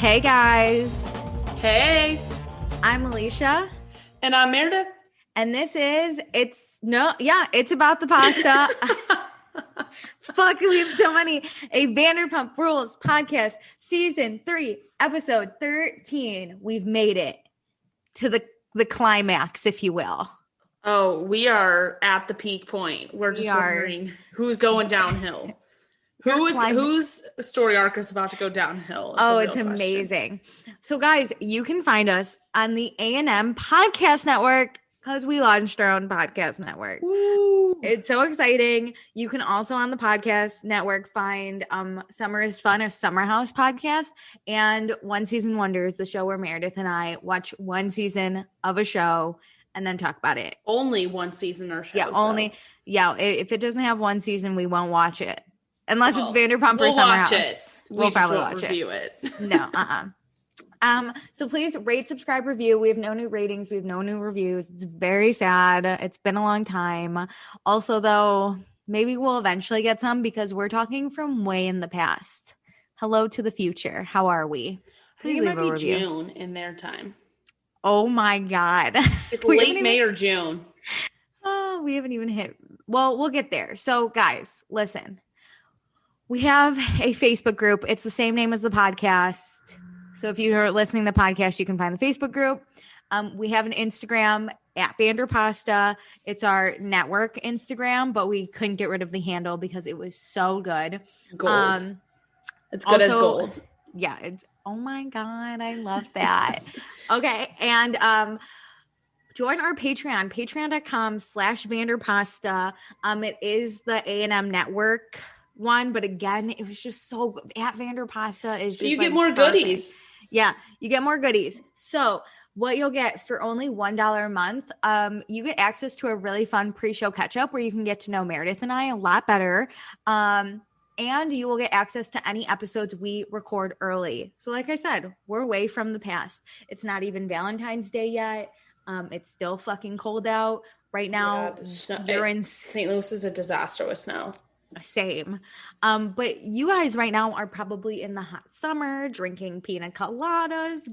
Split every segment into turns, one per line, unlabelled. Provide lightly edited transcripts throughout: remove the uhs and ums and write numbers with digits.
Hey guys.
Hey.
I'm Alicia.
And I'm Meredith.
And this is, it's about the pasta. Fuck, we have so many. A Vanderpump Rules podcast, season 3, episode 13. We've made it to the climax, if you will.
Oh, we are at the peak point. We're just wondering who's going downhill. Whose story arc is about to go downhill?
Oh, it's amazing. So guys, you can find us on the A&M Podcast Network because we launched our own podcast network.
Woo.
It's so exciting. You can also on the podcast network find Summer is Fun, a Summer House podcast, and One Season Wonders, the show where Meredith and I watch one season of a show and then talk about it.
Only one season or shows.
Yeah, only. Though. Yeah, if it doesn't have one season, we won't watch it. Unless it's Vanderpump or Summer House. We'll probably watch it. No, so please rate, subscribe, review. We have no new ratings. We have no new reviews. It's very sad. It's been a long time. Also, though, maybe we'll eventually get some because we're talking from way in the past. Hello to the future. How are we?
Please leave a review. June in their time.
Oh my God.
It's late May or June.
Oh, we haven't even hit. Well, we'll get there. So guys, listen. We have a Facebook group. It's the same name as the podcast. So if you're listening to the podcast, you can find the Facebook group. We have an Instagram at Vanderpasta. It's our network Instagram, but we couldn't get rid of the handle because it was so good.
Gold. It's good as gold.
Yeah. It's, oh my God. I love that. Okay. And, join our Patreon, patreon.com/Vanderpasta. It is the A&M network one, but again, it was just so good. At Vanderpasta is just
you get more goodies.
Yeah, you get more goodies. So what you'll get for only $1 a month, you get access to a really fun pre-show catch-up where you can get to know Meredith and I a lot better. And you will get access to any episodes we record early. So like I said, we're way from the past. It's not even Valentine's Day yet. It's still fucking cold out right now.
You're in St. Louis is a disaster with snow.
Same. But you guys right now are probably in the hot summer, drinking pina coladas,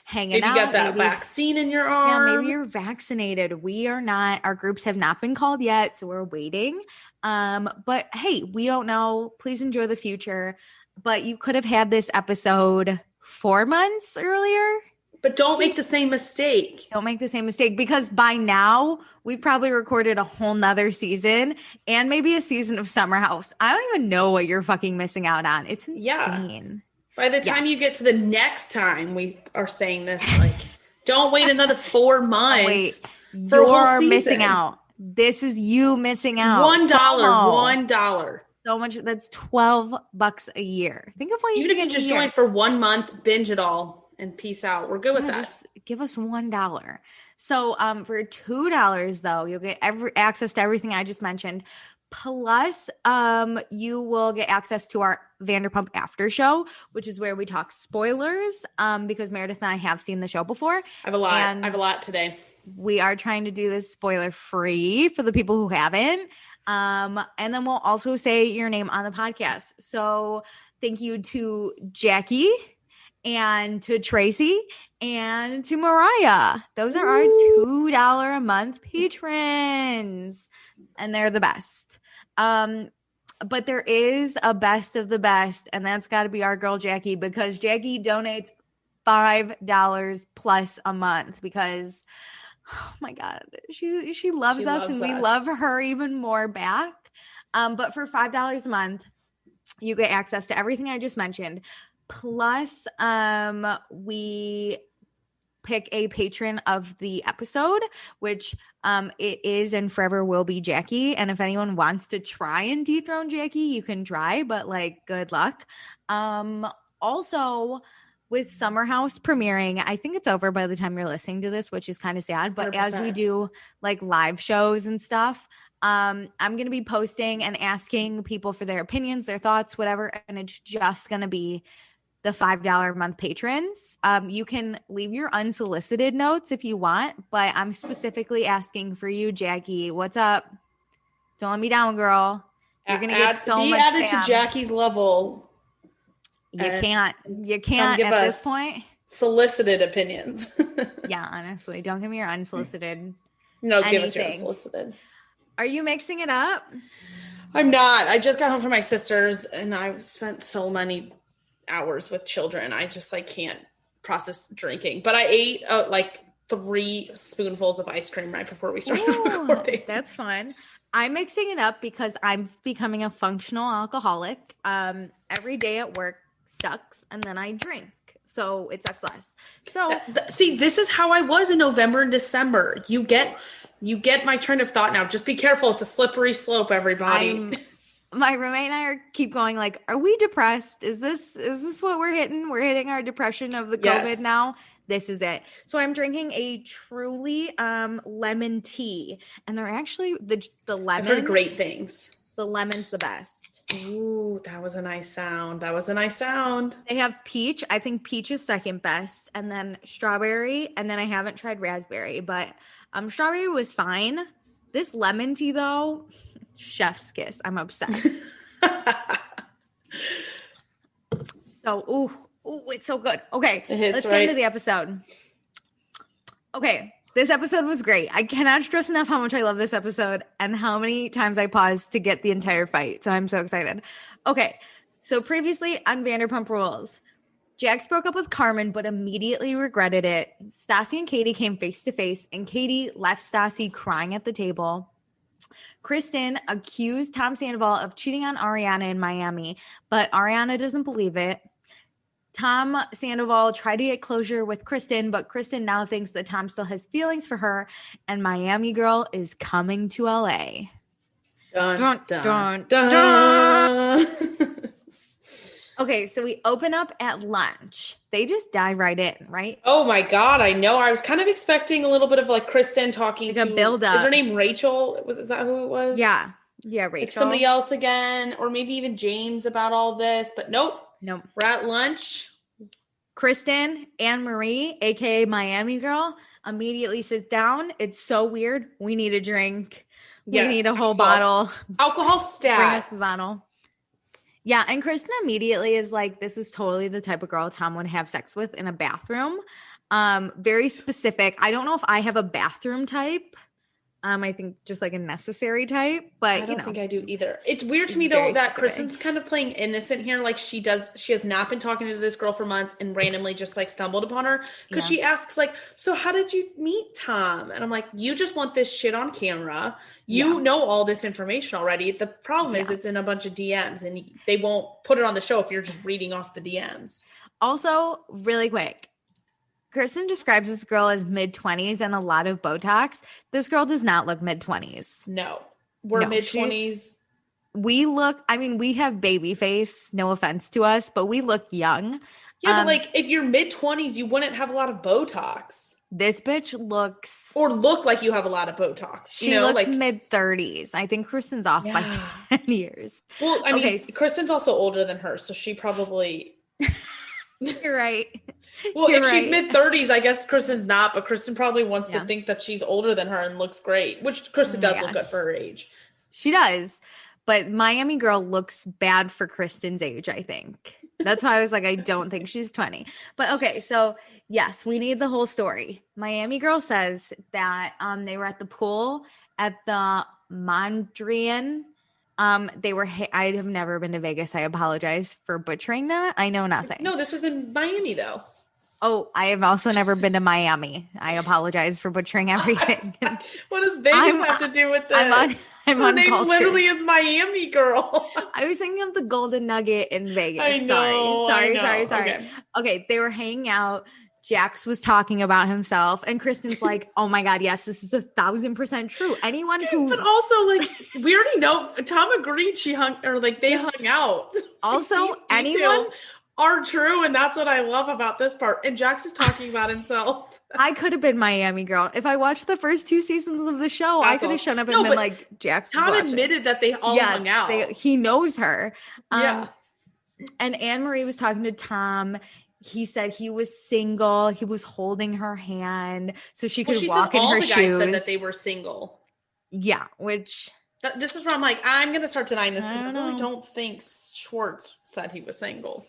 hanging out.
Maybe you got that vaccine in your arm.
Yeah, maybe you're vaccinated. We are not. Our groups have not been called yet, so we're waiting. But hey, we don't know. Please enjoy the future. But you could have had this episode 4 months earlier.
But don't make the same mistake.
Don't make the same mistake because by now we've probably recorded a whole nother season and maybe a season of Summer House. I don't even know what you're fucking missing out on. It's insane.
Yeah. By the time you get to the next time we are saying this, don't wait another 4 months.
Wait, you're missing out. This is you missing out.
$1.
So much. That's $12 a year. Think of what you
even if you just join for 1 month, binge it all. And peace out. We're good with that.
Just give us $1. So for $2 though, you'll get access to everything I just mentioned. Plus, you will get access to our Vanderpump after show, which is where we talk spoilers. Because Meredith and I have seen the show before.
I have a lot today.
We are trying to do this spoiler free for the people who haven't. And then we'll also say your name on the podcast. So thank you to Jackie and to Tracy and to Mariah. Those are our $2 a month patrons. And they're the best. But there is a best of the best, and that's got to be our girl Jackie, because Jackie donates $5 plus a month because, oh my God, she loves us and we love her even more back. But for $5 a month, you get access to everything I just mentioned. Plus, we pick a patron of the episode, which it is and forever will be Jackie. And if anyone wants to try and dethrone Jackie, you can try, but good luck. Also, with Summer House premiering, I think it's over by the time you're listening to this, which is kind of sad. But 100%. As we do live shows and stuff, I'm going to be posting and asking people for their opinions, their thoughts, whatever. And it's just going to be the $5 a month patrons. You can leave your unsolicited notes if you want, but I'm specifically asking for you, Jackie. What's up? Don't let me down, girl. You're going to get so much
added to Jackie's level.
You can't at this point.
Solicited opinions.
Yeah, honestly. Don't give me your unsolicited.
No, give us your unsolicited.
Are you mixing it up?
I'm not. I just got home from my sister's and I've spent so many hours with children. I just can't process drinking. But I ate 3 spoonfuls of ice cream right before we started recording.
That's fun. I'm mixing it up because I'm becoming a functional alcoholic. Every day at work sucks and then I drink. So it sucks less. So
see, this is how I was in November and December. You get my train of thought now. Just be careful. It's a slippery slope, everybody.
My roommate and I keep going are we depressed? Is this what we're hitting? We're hitting our depression of the COVID now. This is it. So I'm drinking a Truly lemon tea, and they're actually the lemon.
I've heard great things.
The lemon's the best.
Ooh, that was a nice sound.
They have peach. I think peach is second best, and then strawberry, and then I haven't tried raspberry, but strawberry was fine. This lemon tea though, chef's kiss. I'm obsessed. So, it's so good. Okay, let's get into the episode. Okay, this episode was great. I cannot stress enough how much I love this episode and how many times I paused to get the entire fight. So I'm so excited. Okay, so previously on Vanderpump Rules, Jax broke up with Carmen but immediately regretted it. Stassi and Katie came face to face and Katie left Stassi crying at the table. Kristen accused Tom Sandoval of cheating on Ariana in Miami, but Ariana doesn't believe it. Tom Sandoval tried to get closure with Kristen, but Kristen now thinks that Tom still has feelings for her, and Miami Girl is coming to LA.
Dun, dun, dun, dun.
Okay, so we open up at lunch. They just dive right in, right?
Oh my God, I know. I was kind of expecting a little bit of Kristen talking to...
a build-up.
Is her name Rachel? Is that who it was?
Yeah, Rachel.
Somebody else again, or maybe even James about all this, but nope.
Nope.
We're at lunch.
Kristen, Anne-Marie, a.k.a. Miami Girl, immediately sits down. It's so weird. We need a drink. We need a whole bottle.
Alcohol stat.
Bring us the bottle. Yeah, and Kristen immediately is this is totally the type of girl Tom would have sex with in a bathroom. Very specific. I don't know if I have a bathroom type. I think just a necessary type, but
I don't think I do either. It's weird to me though that Kristen's kind of playing innocent here. She has not been talking to this girl for months and randomly just stumbled upon her because she asks so how did you meet Tom? And I'm you just want this shit on camera. You know all this information already. The problem is it's in a bunch of DMs and they won't put it on the show if you're just reading off the DMs.
Also, really quick. Kristen describes this girl as mid-20s and a lot of Botox. This girl does not look mid-20s.
No. We're mid-20s.
We have baby face, no offense to us, but we look young.
Yeah, but if you're mid-20s, you wouldn't have a lot of Botox.
This bitch looks...
Or look like you have a lot of Botox.
She looks mid-30s. I think Kristen's off by 10 years.
Well, Kristen's also older than her, so she probably...
You're right.
Well, if she's mid-30s, I guess Kristen's not, but Kristen probably wants to think that she's older than her and looks great, which Kristen does look good for her age.
She does, but Miami Girl looks bad for Kristen's age, I think. That's why I was I don't think she's 20. But okay, so yes, we need the whole story. Miami Girl says that they were at the pool at the Mondrian. I have never been to Vegas. I apologize for butchering that. I know nothing.
No, this was in Miami though.
Oh, I have also never been to Miami. I apologize for butchering everything.
What does Vegas have to do with this?
Her name
literally is Miami Girl.
I was thinking of the Golden Nugget in Vegas.
I know,
Sorry. Okay, they were hanging out. Jax was talking about himself, and Kristen's oh my God, yes, this is 1,000% true. Anyone who...
But also, we already know, Tom agreed they hung out.
Also, anyone...
are true, and that's what I love about this part. And Jax is talking about himself.
I could have been Miami Girl. If I watched the first 2 seasons of the show, I could have shown up and been Jax.
Tom admitted that they all hung out.
He knows her.
Yeah.
And Anne-Marie was talking to Tom. He said he was single. He was holding her hand so she could walk in her shoes. All the guys said
that they were single.
Yeah, which...
This is where I'm I'm going to start denying this because I really don't think Schwartz said he was single.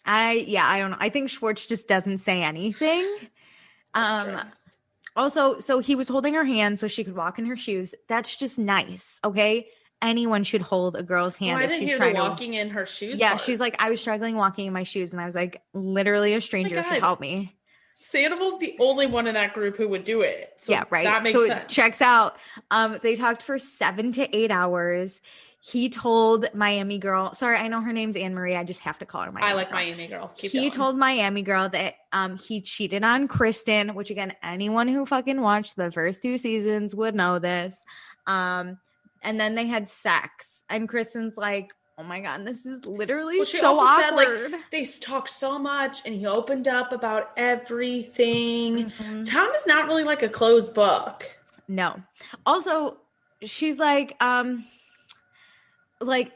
I don't know. I think Schwartz just doesn't say anything. Also, so he was holding her hand so she could walk in her shoes. That's just nice, okay? Anyone should hold a girl's hand.
I didn't hear the walking in her shoes.
Yeah, she's like, I was struggling walking in my shoes, and I was like, literally a stranger should help me.
Sandoval's the only one in that group who would do it. So
yeah, right. That makes sense. It checks out. They talked for 7 to 8 hours. He told Miami Girl, sorry, I know her name's Anne Marie. I just have to call her Miami Girl.
I like Miami Girl.
He told Miami Girl that he cheated on Kristen, which again, anyone who fucking watched the first 2 seasons would know this. And then they had sex. And Kristen's like, oh my God, this is literally so awkward. She also said,
like, they talked so much and he opened up about everything. Mm-hmm. Tom is not really like a closed book.
No. Also, she's like,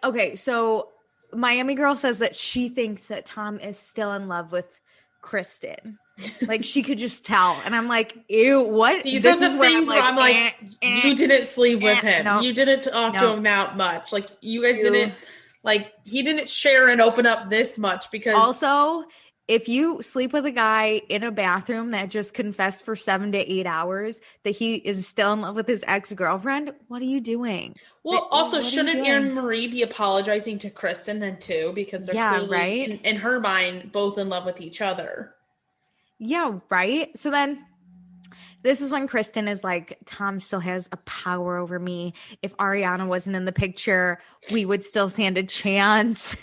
okay, so Miami Girl says that she thinks that Tom is still in love with Kristen. Like, she could just tell. And I'm like, ew, what?
These are the things where I'm like, you didn't sleep with him. No, you didn't talk to him that much. Like, you guys didn't, like, he didn't share and open up this much because.
Also, if you sleep with a guy in a bathroom that just confessed for 7 to 8 hours that he is still in love with his ex-girlfriend, what are you doing?
Well, also, shouldn't Anne Marie be apologizing to Kristen then too? Because they're clearly, right? in her mind, both in love with each other.
Yeah, right? So then this is when Kristen is like, Tom still has a power over me. If Ariana wasn't in the picture, we would still stand a chance.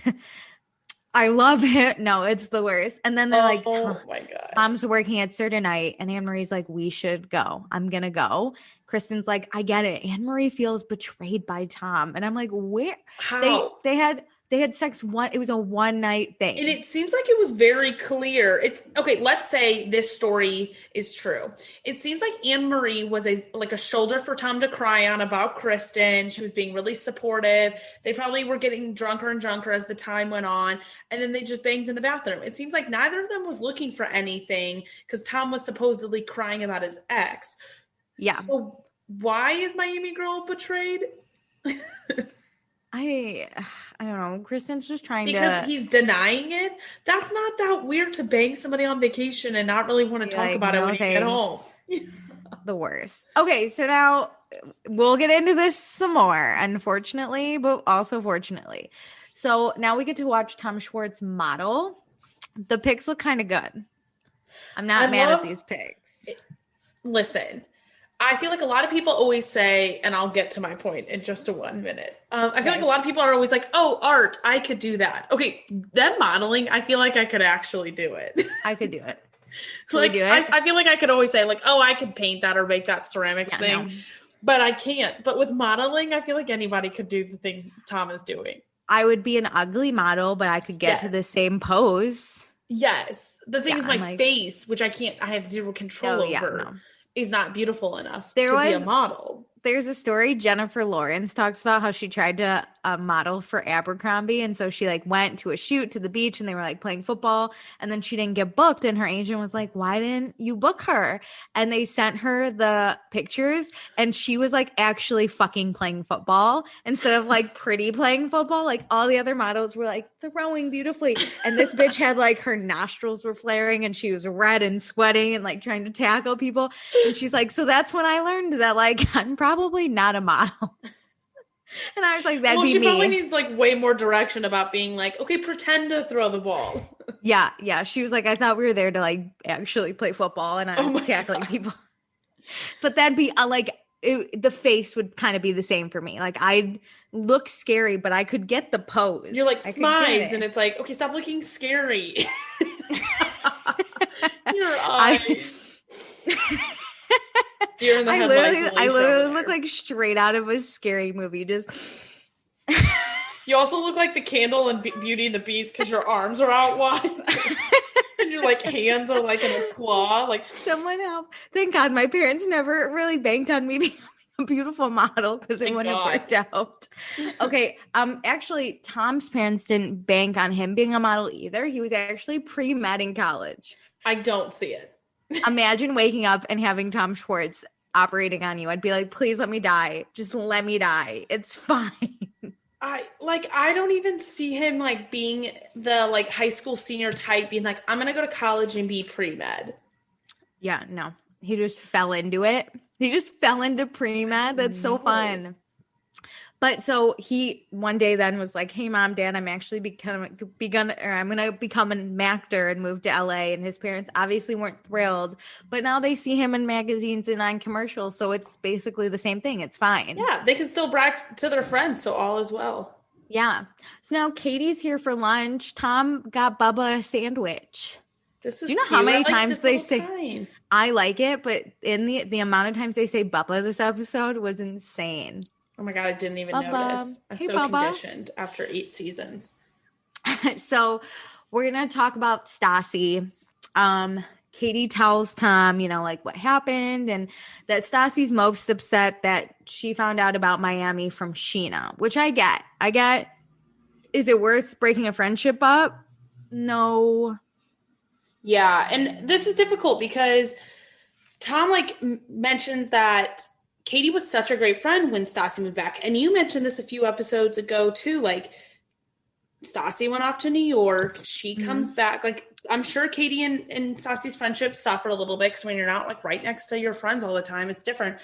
I love it. No, it's the worst. And then they're like,
oh my God.
Tom's working at Sir tonight. And Anne Marie's like, we should go. I'm going to go. Kristen's like, I get it. Anne Marie feels betrayed by Tom. And I'm like, where?
How?
They had sex it was a one night thing.
And it seems like it was very clear. Okay, let's say this story is true. It seems like Anne Marie was a shoulder for Tom to cry on about Kristen. She was being really supportive. They probably were getting drunker and drunker as the time went on. And then they just banged in the bathroom. It seems like neither of them was looking for anything because Tom was supposedly crying about his ex.
Yeah.
So why is Miami Girl betrayed?
I don't know. Kristen's just trying
because he's denying it. That's not that weird to bang somebody on vacation and not really want to talk about it when you get home.
The worst. Okay, so now we'll get into this some more, unfortunately, but also fortunately. So now we get to watch Tom Schwartz model. The pics look kind of good. I'm not mad at these pics.
Listen. I feel like a lot of people always say, and I'll get to my point in just 1 minute. I feel like a lot of people are always like, oh, art, I could do that. Okay, then modeling, I feel like I could actually do it.
I could do it.
Like, do it? I feel like I could always say, like, oh, I could paint that or make that ceramics thing. No. But I can't. But with modeling, I feel like anybody could do the things Tom is doing.
I would be an ugly model, but I could get to the same pose.
Yes. The thing is my face, which I have zero control over. Is not beautiful enough to be a model. There's
a story Jennifer Lawrence talks about how she tried to model for Abercrombie. And so she went to a shoot to the beach and they were playing football and then she didn't get booked. And her agent was like, why didn't you book her? And they sent her the pictures and she was actually fucking playing football instead of pretty playing football. All the other models were throwing beautifully. And this bitch had her nostrils were flaring and she was red and sweating and trying to tackle people. And she's like, so that's when I learned that I'm probably not a model. And I was like, that'd be me.
Well, she probably needs way more direction about being okay, pretend to throw the ball.
Yeah. She was like, I thought we were there to actually play football and I was tackling people. But that'd be the face would kind of be the same for me. I'd look scary, but I could get the pose.
You're smize and it's okay, stop looking scary. Your eyes. Deer in the headlights.
I literally look straight out of a scary movie. Just
you also look like the candle in Beauty and the Beast because your arms are out wide and your hands are in a claw.
Someone help! Thank God my parents never really banked on me becoming a beautiful model because it wouldn't have worked out. Okay, actually, Tom's parents didn't bank on him being a model either. He was actually pre-med in college.
I don't see it.
Imagine waking up and having Tom Schwartz operating on you. I'd be like, please let me die. Just let me die. It's fine.
I don't even see him like being the like high school senior type being like, I'm gonna go to college and be pre-med.
Yeah, no. He just fell into it. He just fell into pre-med. That's so fun. But so he one day then was like, hey, Mom, Dad, I'm actually I'm going to become an actor and move to LA. And his parents obviously weren't thrilled. But now they see him in magazines and on commercials. So it's basically the same thing. It's fine.
Yeah, they can still brag to their friends. So all is well.
Yeah. So now Katie's here for lunch. Tom got Bubba a sandwich.
This is
Do you know
cute.
How many times they say I like it, but in the amount of times they say Bubba this episode was insane.
Oh my God, I didn't even notice. I'm so conditioned after 8 seasons.
So we're going to talk about Stassi. Katie tells Tom, like what happened and that Stassi's most upset that she found out about Miami from Sheena, which I get. Is it worth breaking a friendship up? No.
Yeah, and this is difficult because Tom mentions that Katie was such a great friend when Stassi moved back. And you mentioned this a few episodes ago too. Like Stassi went off to New York. She comes back. Like I'm sure Katie and Stassi's friendship suffered a little bit because when you're not like right next to your friends all the time, it's different.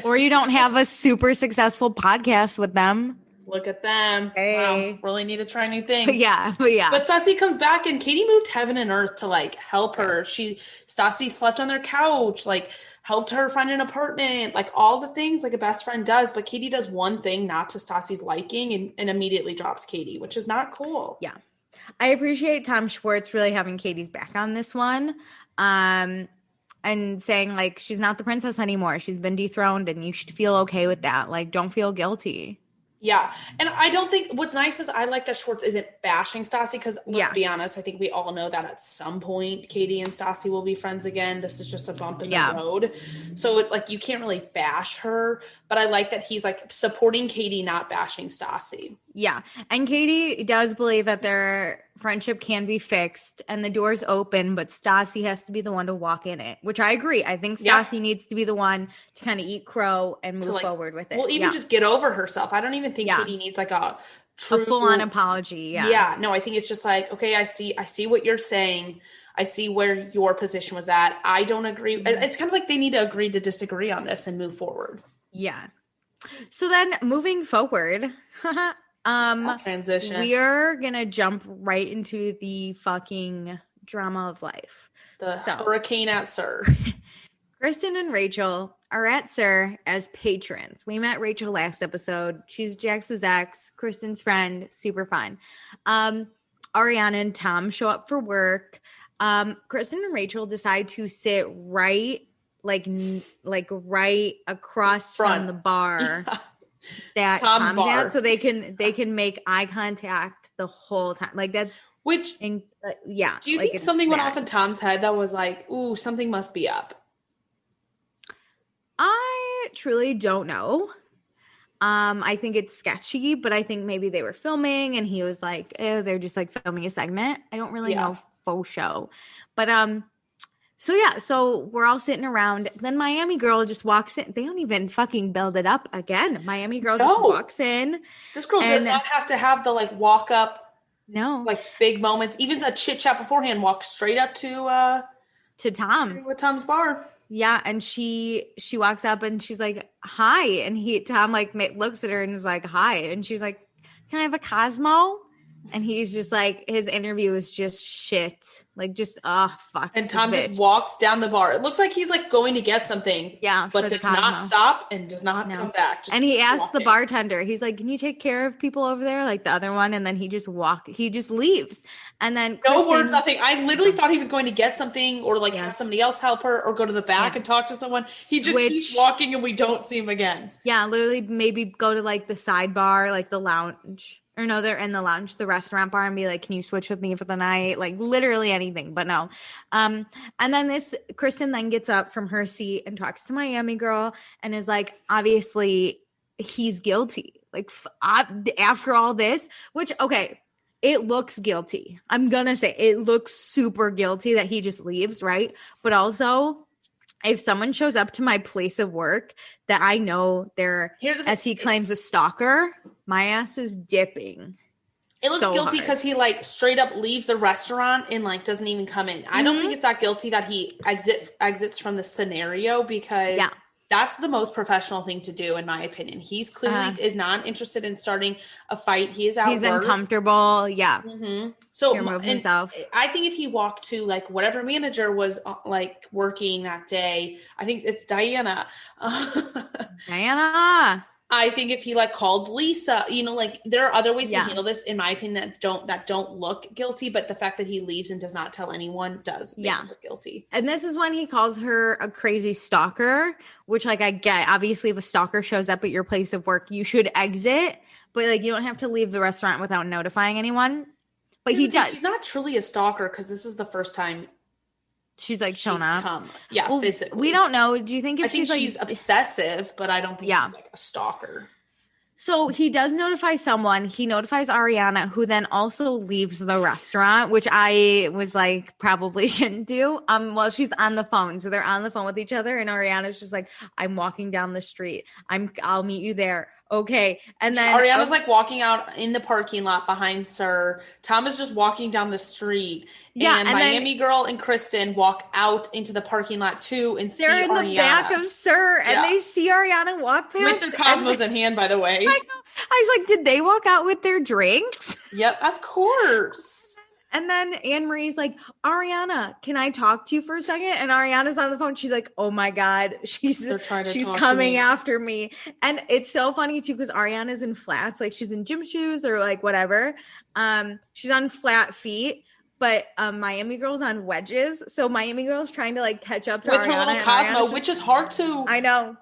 Or you don't have a super successful podcast with them.
Look at them.
Hey.
Wow, really need to try new things.
Yeah.
But Stassi comes back and Katie moved heaven and earth to like help her. Stassi slept on their couch, like helped her find an apartment, like all the things like a best friend does. But Katie does one thing not to Stassi's liking and immediately drops Katie, which is not cool.
Yeah. I appreciate Tom Schwartz really having Katie's back on this one. And saying like, she's not the princess anymore. She's been dethroned and you should feel okay with that. Like, don't feel guilty.
Yeah. And I don't think what's nice is I like that Schwartz isn't bashing Stassi because let's be honest, I think we all know that at some point Katie and Stassi will be friends again. This is just a bump in the road. So it's like you can't really bash her, but I like that he's like supporting Katie, not bashing Stassi.
Yeah. And Katie does believe that their friendship can be fixed and the door's open, but Stassi has to be the one to walk in it, which I agree. I think Stassi needs to be the one to kind of eat crow and move forward with it.
Well, even just get over herself. I don't even think Katie needs like a
full-on apology. Yeah.
Yeah. No, I think it's just like, okay, I see what you're saying. I see where your position was at. I don't agree. It's kind of like they need to agree to disagree on this and move forward.
Yeah. So then moving forward,
transition.
We are gonna jump right into the fucking drama of life.
Hurricane at Sir.
Kristen and Rachel are at Sir as patrons. We met Rachel last episode. She's Jax's ex, Kristen's friend, super fun. Ariana and Tom show up for work. Kristen and Rachel decide to sit right across from the bar. Yeah. That Tom's bar. At, so they can make eye contact the whole time. Like that's
Do you think something went off in Tom's head that was like, ooh, something must be up?
I truly don't know. I think it's sketchy, but I think maybe they were filming and he was like, they're just like filming a segment. I don't really know faux show, but So we're all sitting around. Then Miami Girl just walks in. They don't even fucking build it up again. Miami Girl just walks in.
This girl does not have to have the like walk up.
No.
Like big moments. Even a chit chat beforehand. Walk straight up to
Tom.
With Tom's bar.
Yeah, and she walks up and she's like, hi. And Tom like looks at her and is like, hi. And she's like, can I have a Cosmo? And he's just like, his interview is just shit. Like, just, fuck.
And Tom just walks down the bar. It looks like he's like going to get something.
Yeah.
But does not stop and does not come back.
And he asks the bartender, he's like, can you take care of people over there? Like the other one. And then he just leaves. And then
no words, nothing. I literally thought he was going to get something or like have somebody else help her or go to the back and talk to someone. He just keeps walking and we don't see him again.
Yeah. Literally maybe go to like the sidebar, like the lounge. Or no, they're in the lounge, the restaurant bar, and be like, can you switch with me for the night? Like literally anything, but no. And then Kristen then gets up from her seat and talks to Miami Girl and is like, obviously he's guilty. Like after all this, which, okay, it looks guilty. I'm going to say it looks super guilty that he just leaves, right? But also if someone shows up to my place of work that I know they're, as he claims, a stalker, my ass is dipping.
It looks guilty because he like straight up leaves the restaurant and like doesn't even come in. I don't think it's that guilty that he exits from the scenario, because that's the most professional thing to do, in my opinion. He's clearly is not interested in starting a fight. He is out.
He's uncomfortable. Yeah.
So remove himself. I think if he walked to like whatever manager was like working that day, I think it's Diana.
Diana.
I think if he like called Lisa, you know, like there are other ways to handle this, in my opinion, that don't look guilty, but the fact that he leaves and does not tell anyone does make him look guilty.
And this is when he calls her a crazy stalker, which like I get. Obviously, if a stalker shows up at your place of work, you should exit, but like you don't have to leave the restaurant without notifying anyone. But he does.
She's not truly a stalker because this is the first time
she's like shown up.
Physically.
We don't know. Do you think if
she's obsessive, but I don't think she's like a stalker.
So he does notify someone. He notifies Ariana, who then also leaves the restaurant, which I was like, probably shouldn't do. While she's on the phone. So they're on the phone with each other, and Ariana's just like, I'm walking down the street. I'll meet you there. Okay. And then
Ariana's like walking out in the parking lot behind Sir. Tom is just walking down the street. Yeah. And Miami Girl and Kristen walk out into the parking lot too and see Ariana.
They're in the back of Sir, and they see Ariana walk past.
With their Cosmos in hand, by the way.
I know. I was like, did they walk out with their drinks?
Yep, of course.
And then Anne-Marie's like, Ariana, can I talk to you for a second? And Ariana's on the phone. She's like, oh my God, she's coming after me. And it's so funny too, because Ariana's in flats, like she's in gym shoes or like whatever. She's on flat feet, but Miami Girl's on wedges. So Miami Girl's trying to like catch up to
with
Ariana.
With her little Cosmo, which is hard to.
I know.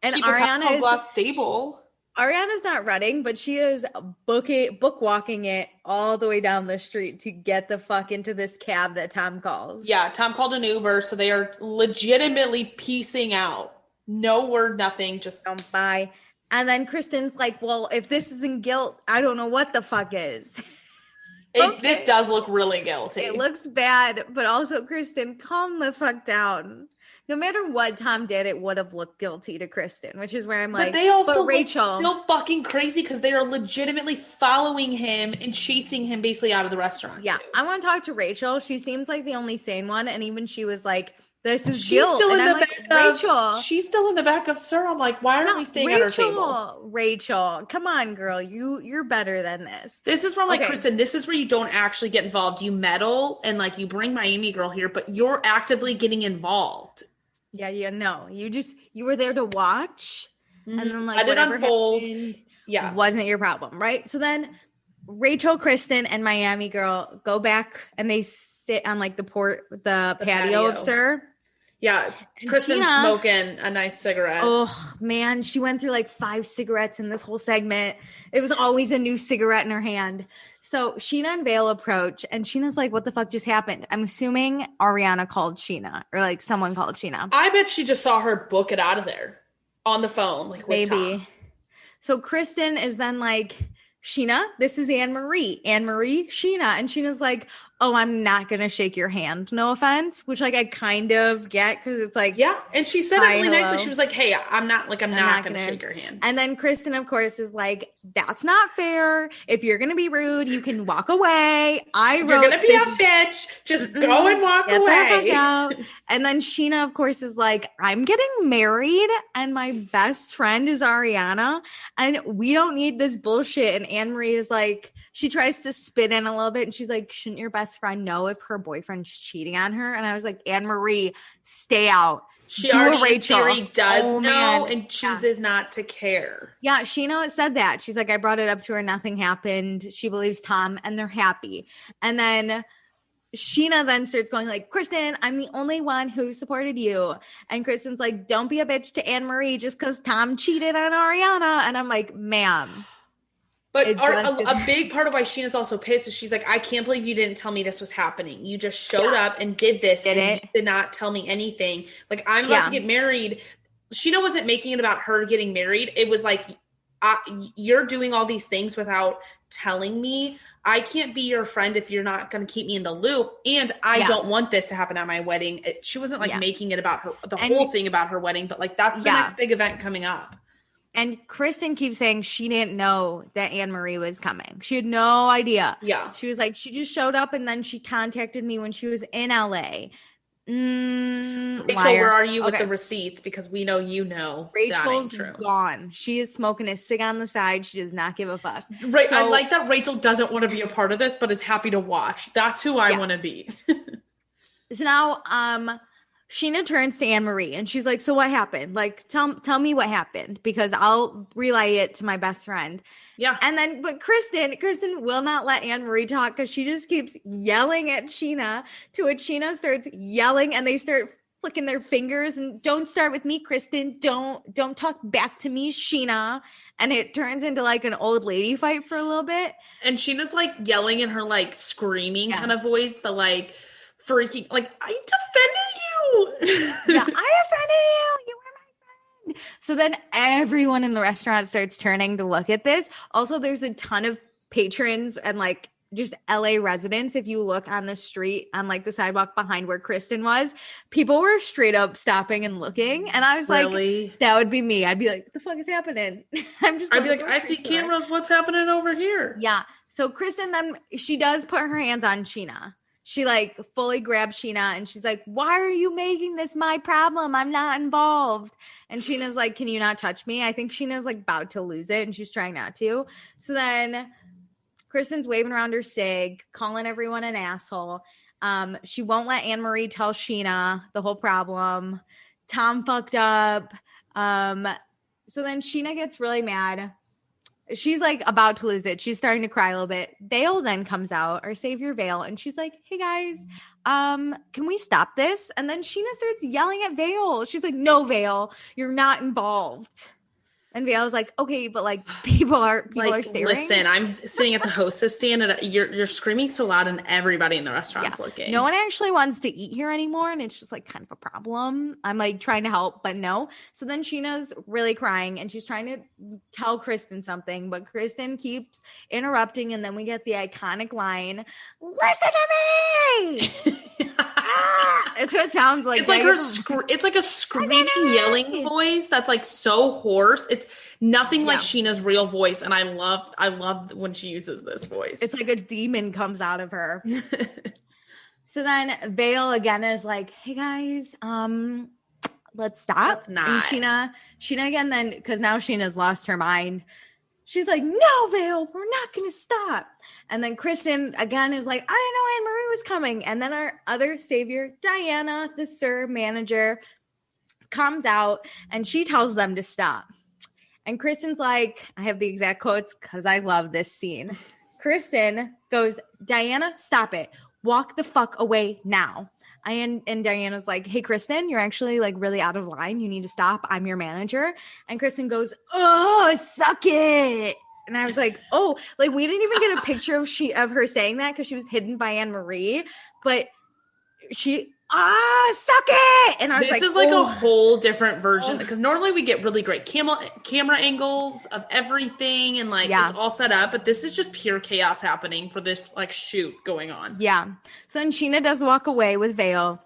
And
keep Ariana is glass stable.
Ariana's not running, but she is book walking it all the way down the street to get the fuck into this cab that Tom calls.
Yeah, Tom called an Uber, so they are legitimately piecing out. No word, nothing, just
don't buy. And then Kristen's like, well, if this isn't guilt, I don't know what the fuck is.
This does look really guilty.
It looks bad, but also, Kristen, calm the fuck down. No matter what Tom did, it would have looked guilty to Kristen, which is where I'm like,
but they also
Rachel
still fucking crazy because they are legitimately following him and chasing him basically out of the restaurant.
Yeah, I want to talk to Rachel. She seems like the only sane one, and even she was like, "This is guilt."
Still in
and
the
I'm
back
like, Rachel.
She's still in the back of Sir. I'm like, why aren't we staying at our table?
Rachel, come on, girl, you're better than this.
This is where I'm like, Kristen, this is where you don't actually get involved. You meddle and like you bring Miami Girl here, but you're actively getting involved.
Yeah, no. You were there to watch, and then like
let it unfold.
Wasn't your problem, right? So then Rachel, Kristen, and Miami Girl go back, and they sit on like the patio of Sir.
Yeah, Kristen's smoking a nice cigarette.
Oh man, she went through like 5 cigarettes in this whole segment. It was always a new cigarette in her hand. So Sheena and Vale approach, and Sheena's like, what the fuck just happened? I'm assuming Ariana called Sheena, or like someone called Sheena.
I bet she just saw her book it out of there on the phone. Like, maybe.
So Kristen is then like, Sheena, this is Anne-Marie. Anne-Marie, Sheena. And Sheena's like, oh, I'm not going to shake your hand. No offense. Which like I kind of get because it's like.
Yeah. And she said it really nicely. She was like, hey, I'm not going to shake your hand.
And then Kristen, of course, is like, that's not fair. If you're going to be rude, you can walk away.
You're going to be a bitch. Just go and walk away.
And then Sheena, of course, is like, I'm getting married and my best friend is Ariana. And we don't need this bullshit. And Anne-Marie is like, she tries to spin in a little bit and she's like, shouldn't your best friend know if her boyfriend's cheating on her? And I was like, Anne-Marie, stay out.
She already in theory does know and chooses not to care.
Yeah, Sheena said that. She's like, I brought it up to her. Nothing happened. She believes Tom and they're happy. And then Sheena then starts going like, Kristen, I'm the only one who supported you. And Kristen's like, don't be a bitch to Anne-Marie just because Tom cheated on Ariana. And I'm like, ma'am.
But a big part of why Sheena's also pissed is she's like, I can't believe you didn't tell me this was happening. You just showed up and did this and you did not tell me anything. Like, I'm about to get married. Sheena wasn't making it about her getting married. It was like, you're doing all these things without telling me. I can't be your friend if you're not going to keep me in the loop. And I don't want this to happen at my wedding. She wasn't like making it about her, whole thing about her wedding, but like that's the next big event coming up.
And Kristen keeps saying she didn't know that Anne-Marie was coming. She had no idea.
Yeah.
She was like, she just showed up and then she contacted me when she was in LA.
Rachel, where are you with the receipts? Because we know you know.
Rachel's gone. She is smoking a cig on the side. She does not give a fuck.
Right. So, I like that Rachel doesn't want to be a part of this, but is happy to watch. That's who I want to be.
So now, Sheena turns to Anne-Marie and she's like, so what happened? Like, tell me what happened because I'll relay it to my best friend.
Yeah.
And then, but Kristen will not let Anne-Marie talk because she just keeps yelling at Sheena, to which Sheena starts yelling and they start flicking their fingers and don't start with me, Kristen. Don't talk back to me, Sheena. And it turns into like an old lady fight for a little bit.
And Sheena's like yelling in her like screaming kind of voice, the like freaking, like, I defended you.
Yeah, I offended you. You were my friend. So then everyone in the restaurant starts turning to look at this. Also, there's a ton of patrons and like just LA residents. If you look on the street on like the sidewalk behind where Kristen was, people were straight up stopping and looking. And I was like, that would be me. I'd be like, what the fuck is happening?
I'd be like, I see cameras. What's happening over here?
Yeah. So Kristen then, she does put her hands on Sheena. She like fully grabs Sheena and she's like, why are you making this my problem? I'm not involved. And Sheena's like, can you not touch me? I think Sheena's like about to lose it and she's trying not to. So then Kristen's waving around her cig, calling everyone an asshole. She won't let Anne-Marie tell Sheena the whole problem. Tom fucked up. So then Sheena gets really mad. She's like about to lose it. She's starting to cry a little bit. Vale then comes out, our savior Vale, and she's like, hey guys, can we stop this? And then Sheena starts yelling at Vale. She's like, no, Vale, you're not involved. And Vale's like, okay, but like people are staring.
Listen, I'm sitting at the hostess stand and you're screaming so loud and everybody in the restaurant's looking.
No one actually wants to eat here anymore. And it's just like kind of a problem. I'm like trying to help, but no. So then Sheena's really crying and she's trying to tell Kristen something, but Kristen keeps interrupting. And then we get the iconic line, listen to me. It's what it sounds like.
It's like it's like a screaming, yelling voice that's like so hoarse. It's nothing like Sheena's real voice, and I love when she uses this voice.
It's like a demon comes out of her. So then Vale again is like, "Hey guys, let's stop."
Let's not.
And Sheena again then, because now Sheena's lost her mind. She's like, no, Vale, we're not going to stop. And then Kristen, again, is like, I didn't know Anne-Marie was coming. And then our other savior, Diana, the SIR manager, comes out and she tells them to stop. And Kristen's like, I have the exact quotes because I love this scene. Kristen goes, Diana, stop it. Walk the fuck away now. And Diana's like, hey, Kristen, you're actually like really out of line. You need to stop. I'm your manager. And Kristen goes, oh, suck it. And I was like, oh, like we didn't even get a picture of her saying that because she was hidden by Anne-Marie. But she, suck it. And I was
this is like a whole different version because normally we get really great camera angles of everything and like it's all set up. But this is just pure chaos happening for this like shoot going on.
Yeah. So then Sheena does walk away with Vale.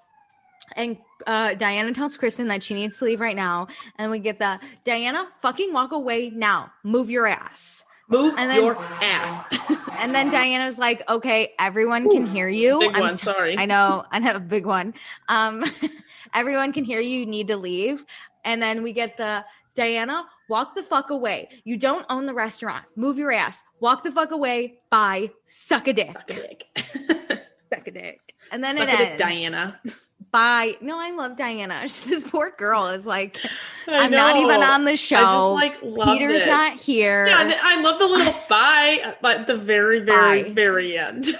And Diana tells Kristen that she needs to leave right now. And we get the Diana, fucking walk away now. Move your ass.
Move your ass.
And then Diana's like, okay, everyone can hear you.
Big one, sorry.
I know. I have a big one. Everyone can hear you. You need to leave. And then we get the Diana, walk the fuck away. You don't own the restaurant. Move your ass. Walk the fuck away. Bye. Suck a dick.
Suck a dick.
Suck a dick. And then
Suck
it
a dick,
ends.
Diana.
Bye. No, I love Diana. This poor girl is like, I'm not even on the show.
I just like love
Peter's
this.
not here.
Yeah, I love the little bye at the very, very, very end.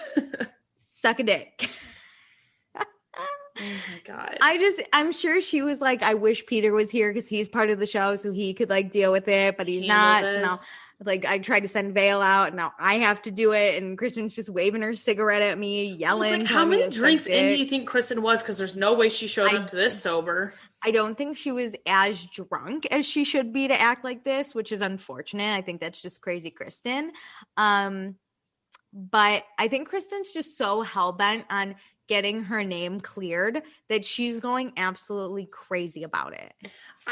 Suck a dick.
Oh my God.
I'm sure she was like, I wish Peter was here because he's part of the show so he could like deal with it, but he's not. So now, like, I tried to send Vale out and now I have to do it. And Kristen's just waving her cigarette at me, yelling.
Like, how many drinks in do you think Kristen was? Because there's no way she showed up to this sober.
I don't think she was as drunk as she should be to act like this, which is unfortunate. I think that's just crazy Kristen. But I think Kristen's just so hell-bent on getting her name cleared that she's going absolutely crazy about it.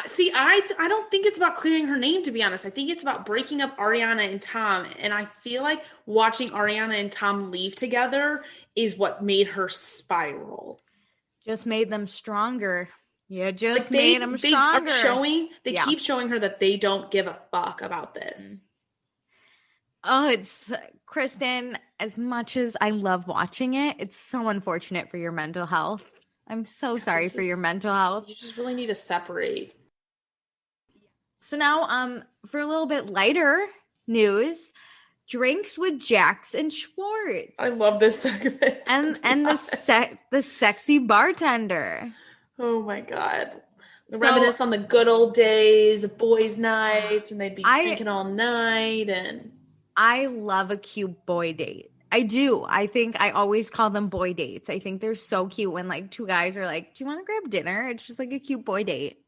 See, I don't think it's about clearing her name, to be honest. I think it's about breaking up Ariana and Tom. And I feel like watching Ariana and Tom leave together is what made her spiral.
Just made them stronger. Yeah, just made them stronger.
They keep showing her that they don't give a fuck about this.
Oh, it's Kristen, as much as I love watching it, it's so unfortunate for your mental health. I'm so sorry for your mental health.
You just really need to separate.
So now, for a little bit lighter news, drinks with Jax and Schwartz.
I love this segment.
And the sexy bartender.
Oh my God. Reminisce on the good old days of boys' nights when they'd be drinking all night. And
I love a cute boy date. I do. I think I always call them boy dates. I think they're so cute when like two guys are like, do you want to grab dinner? It's just like a cute boy date.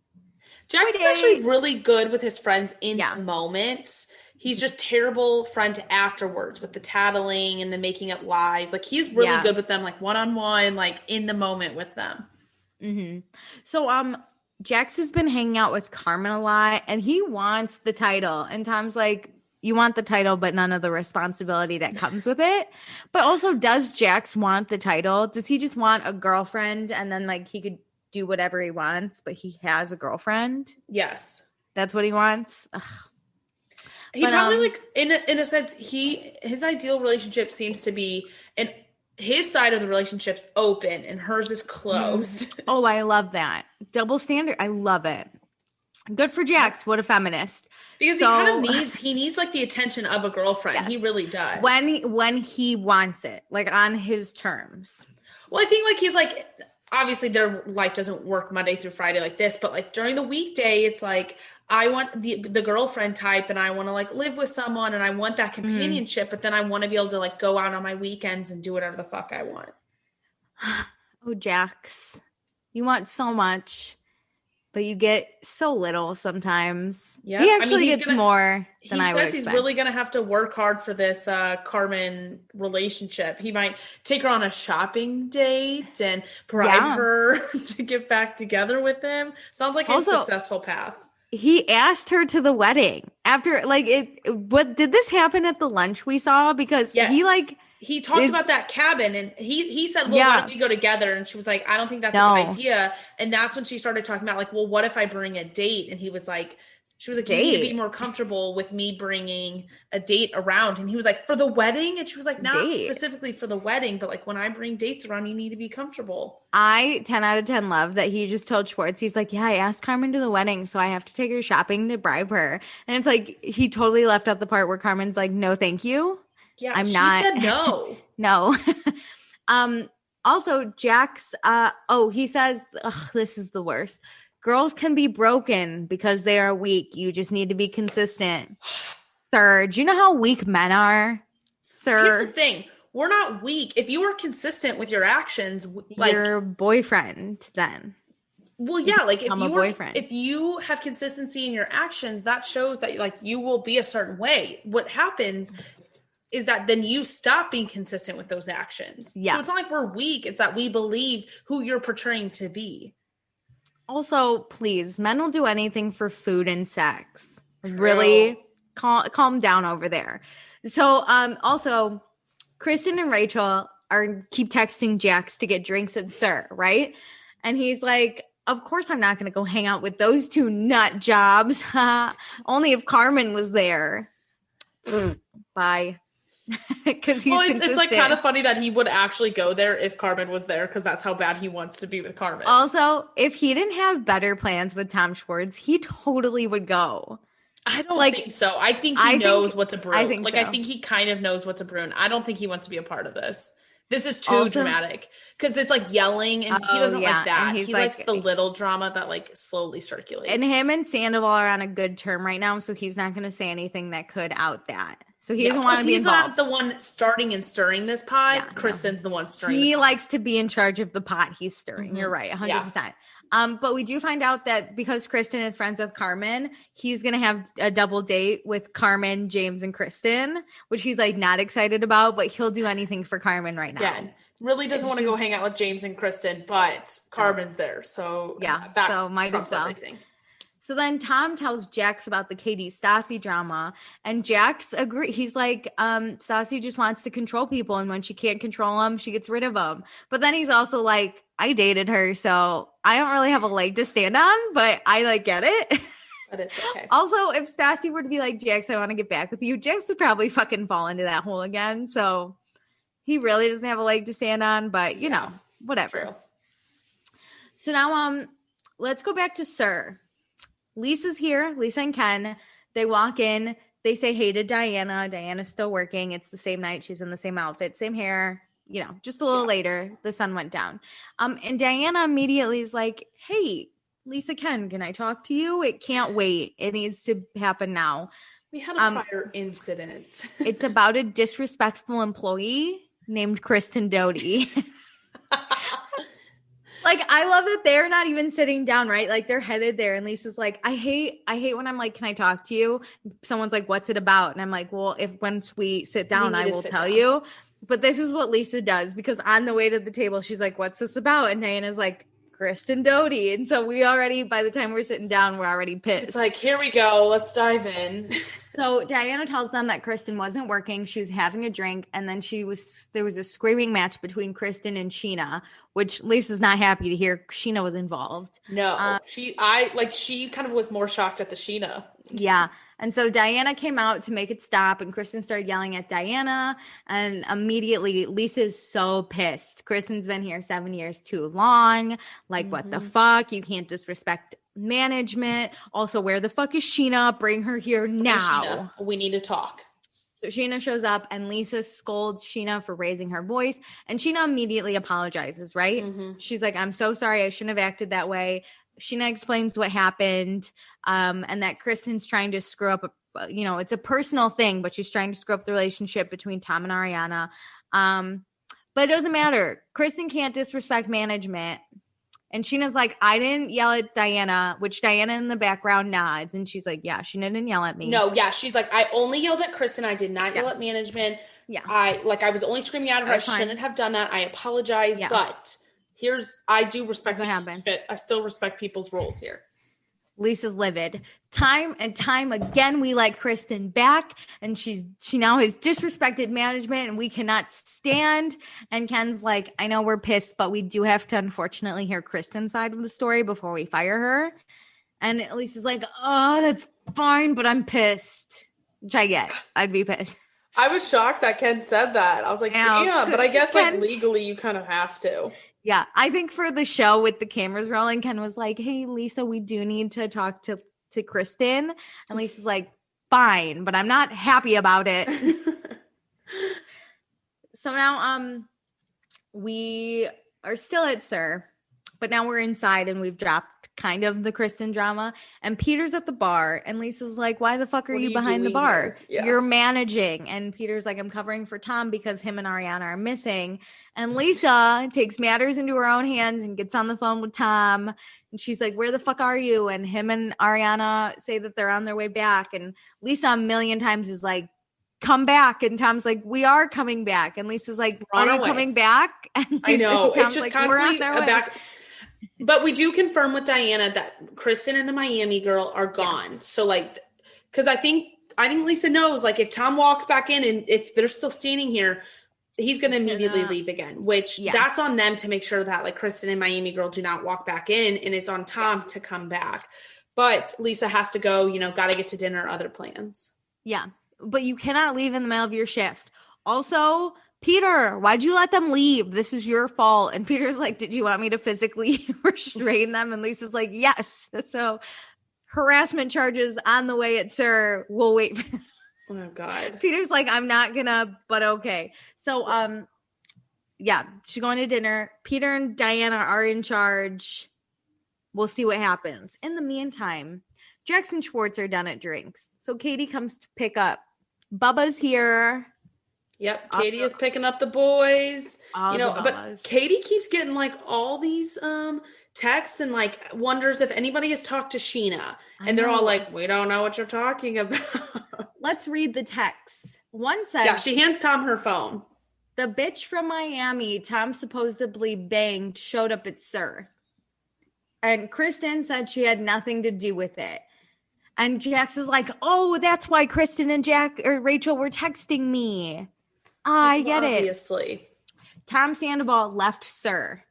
Jax is actually really good with his friends in the moment. He's just terrible friend afterwards with the tattling and the making up lies. Like he's really good with them, like one-on-one, like in the moment with them.
Mm-hmm. So Jax has been hanging out with Carmen a lot and he wants the title. And Tom's like, you want the title, but none of the responsibility that comes with it. But also, does Jax want the title? Does he just want a girlfriend and then like he could do whatever he wants, but he has a girlfriend?
Yes.
That's what he wants? Ugh.
He probably like in a sense, his ideal relationship seems to be, and his side of the relationship's open and hers is closed.
Oh, I love that. Double standard. I love it. Good for Jax. What a feminist.
Because he kind of needs like the attention of a girlfriend. Yes. He really does.
When he wants it, like on his terms.
Well, I think like he's like, obviously their life doesn't work Monday through Friday like this, but like during the weekday, it's like, I want the girlfriend type and I want to like live with someone and I want that companionship, but then I want to be able to like go out on my weekends and do whatever the fuck I want.
Oh, Jax, you want so much. But you get so little sometimes. Yeah, he actually gets more than I would expect. He says
he's really going to have to work hard for this Carmen relationship. He might take her on a shopping date and bribe her to get back together with him. Sounds like a successful path.
He asked her to the wedding after like what did this happen at the lunch we saw? Because
he talked about that cabin and he said, well, why don't we go together? And she was like, I don't think that's a good idea. And that's when she started talking about like, well, what if I bring a date? And he was like, she was like, you need to be more comfortable with me bringing a date around. And he was like, for the wedding? And she was like, not specifically for the wedding, but like when I bring dates around, you need to be comfortable.
I 10 out of 10 love that he just told Schwartz, he's like, yeah, I asked Carmen to the wedding, so I have to take her shopping to bribe her. And it's like, he totally left out the part where Carmen's like, no, thank you.
Yeah, she said no.
No. Also, Jax, he says, this is the worst. Girls can be broken because they are weak. You just need to be consistent. Sir, do you know how weak men are? Sir.
Here's the thing. We're not weak. If you are consistent with your actions, like
your boyfriend then.
Well, yeah, like if you have consistency in your actions, that shows that like you will be a certain way. What happens is that then you stop being consistent with those actions. Yeah. So it's not like we're weak. It's that we believe who you're portraying to be.
Also, please, men will do anything for food and sex. True. Really calm down over there. So also, Kristen and Rachel keep texting Jax to get drinks at Sir, right? And he's like, of course I'm not going to go hang out with those two nut jobs. Only if Carmen was there. Bye. Because
it's like kind of funny that he would actually go there if Carmen was there, because that's how bad he wants to be with Carmen.
Also, if he didn't have better plans with Tom Schwartz, he totally would go.
I don't think so. I think he knows what's a brew. I think he kind of knows what's a brew. I don't think he wants to be a part of this. This is too dramatic because it's like yelling and he doesn't like that. He likes the little drama that like slowly circulates.
And him and Sandoval are on a good term right now, so he's not going to say anything that could out that. So he doesn't want to be involved.
He's not the one starting and stirring this pot. Yeah, Kristen's the one stirring.
He likes to be in charge of the pot he's stirring. Mm-hmm. You're right, 100%. But we do find out that because Kristen is friends with Carmen, he's going to have a double date with Carmen, James, and Kristen, which he's like not excited about, but he'll do anything for Carmen right now.
Again, really doesn't want to go hang out with James and Kristen, but Carmen's there. So
yeah,
that
so might as well.
Everything.
So then Tom tells Jax about the Katie Stassi drama, and Jax agrees. He's like, Stassi just wants to control people, and when she can't control them, she gets rid of them. But then he's also like, I dated her, so I don't really have a leg to stand on, but I like get it.
But it's okay.
Also, if Stassi were to be like, Jax, I want to get back with you, Jax would probably fucking fall into that hole again. So he really doesn't have a leg to stand on, but you know, whatever.
True.
So now, let's go back to Sir. Lisa's here, Lisa and Ken. They walk in. They say hey to Diana. Diana's still working. It's the same night. She's in the same outfit, same hair. You know, just a little later, the sun went down. And Diana immediately is like, hey, Lisa, Ken, can I talk to you? It can't wait. It needs to happen now.
We had a prior incident.
It's about a disrespectful employee named Kristen Doty. Like, I love that they're not even sitting down, right? Like, they're headed there. And Lisa's like, I hate when I'm like, can I talk to you? Someone's like, what's it about? And I'm like, well, once we sit down, I will tell you. But this is what Lisa does, because on the way to the table, she's like, what's this about? And Diana's like, Kristen Doty. And so by the time we're sitting down, we're already pissed.
It's like, here we go. Let's dive in.
So Diana tells them that Kristen wasn't working. She was having a drink. And then there was a screaming match between Kristen and Sheena, which Lisa's not happy to hear Sheena was involved.
No, she kind of was more shocked at the Sheena.
Yeah. And so Diana came out to make it stop, and Kristen started yelling at Diana, and immediately Lisa's so pissed. Kristen's been here 7 years too long. Like, what the fuck? You can't disrespect management. Also, where the fuck is Sheena? Bring her here now.
Sheena, we need to talk.
So Sheena shows up, and Lisa scolds Sheena for raising her voice, and Sheena immediately apologizes, right? Mm-hmm. She's like, I'm so sorry. I shouldn't have acted that way. Sheena explains what happened, and that Kristen's trying to screw up, it's a personal thing, but she's trying to screw up the relationship between Tom and Ariana. But it doesn't matter. Kristen can't disrespect management. And Sheena's like, I didn't yell at Diana, which Diana in the background nods. And she's like, yeah, Sheena didn't yell at me.
No, yeah. She's like, I only yelled at Kristen. I did not yell at management. Yeah. I was only screaming at her. I shouldn't have done that. I apologize. Yeah. But I do respect what happened. I still respect people's roles here.
Lisa's livid. Time and time again, we let Kristen back, and she now has disrespected management, and we cannot stand. And Ken's like, I know we're pissed, but we do have to unfortunately hear Kristen's side of the story before we fire her. And Lisa's like, oh, that's fine, but I'm pissed. Which I get. I'd be pissed.
I was shocked that Ken said that. I was like, damn, but I guess Ken, legally you kind of have to.
Yeah, I think for the show with the cameras rolling, Ken was like, hey, Lisa, we do need to talk to Kristen. And Lisa's like, fine, but I'm not happy about it. So now we are still at Sir, but now we're inside and we've dropped kind of the Kristen drama. And Peter's at the bar, and Lisa's like, why the fuck are you behind the bar? Yeah. You're managing. And Peter's like, I'm covering for Tom because him and Ariana are missing. And Lisa takes matters into her own hands and gets on the phone with Tom. And she's like, where the fuck are you? And him and Ariana say that they're on their way back. And Lisa a million times is like, come back. And Tom's like, we are coming back. And Lisa's like, are you coming back? And
I know. It's just like, constantly back. But we do confirm with Diana that Kristen and the Miami girl are gone. Yes. So like, because I think Lisa knows, like, if Tom walks back in and if they're still standing here, he's going to immediately leave again, which that's on them to make sure that like Kristen and Miami girl do not walk back in, and it's on Tom to come back. But Lisa has to go, got to get to dinner, other plans.
Yeah. But you cannot leave in the middle of your shift. Also, Peter, why'd you let them leave? This is your fault. And Peter's like, did you want me to physically restrain them? And Lisa's like, yes. So harassment charges on the way at Sir. We'll wait.
Oh God.
Peter's like, I'm not gonna, but okay. So, she's going to dinner. Peter and Diana are in charge. We'll see what happens. In the meantime, Jax and Schwartz are done at drinks. So Katie comes to pick up. Bubba's here.
Yep, Katie is picking up the boys. But Katie keeps getting like all these texts and like wonders if anybody has talked to Sheena. And they're all like, we don't know what you're talking about.
Let's read the texts. One says,
yeah, she hands Tom her phone.
The bitch from Miami Tom supposedly banged showed up at SUR. And Kristen said she had nothing to do with it. And Jax is like, oh, that's why Kristen and Rachel were texting me. I get it.
Obviously.
Tom Sandoval left SUR.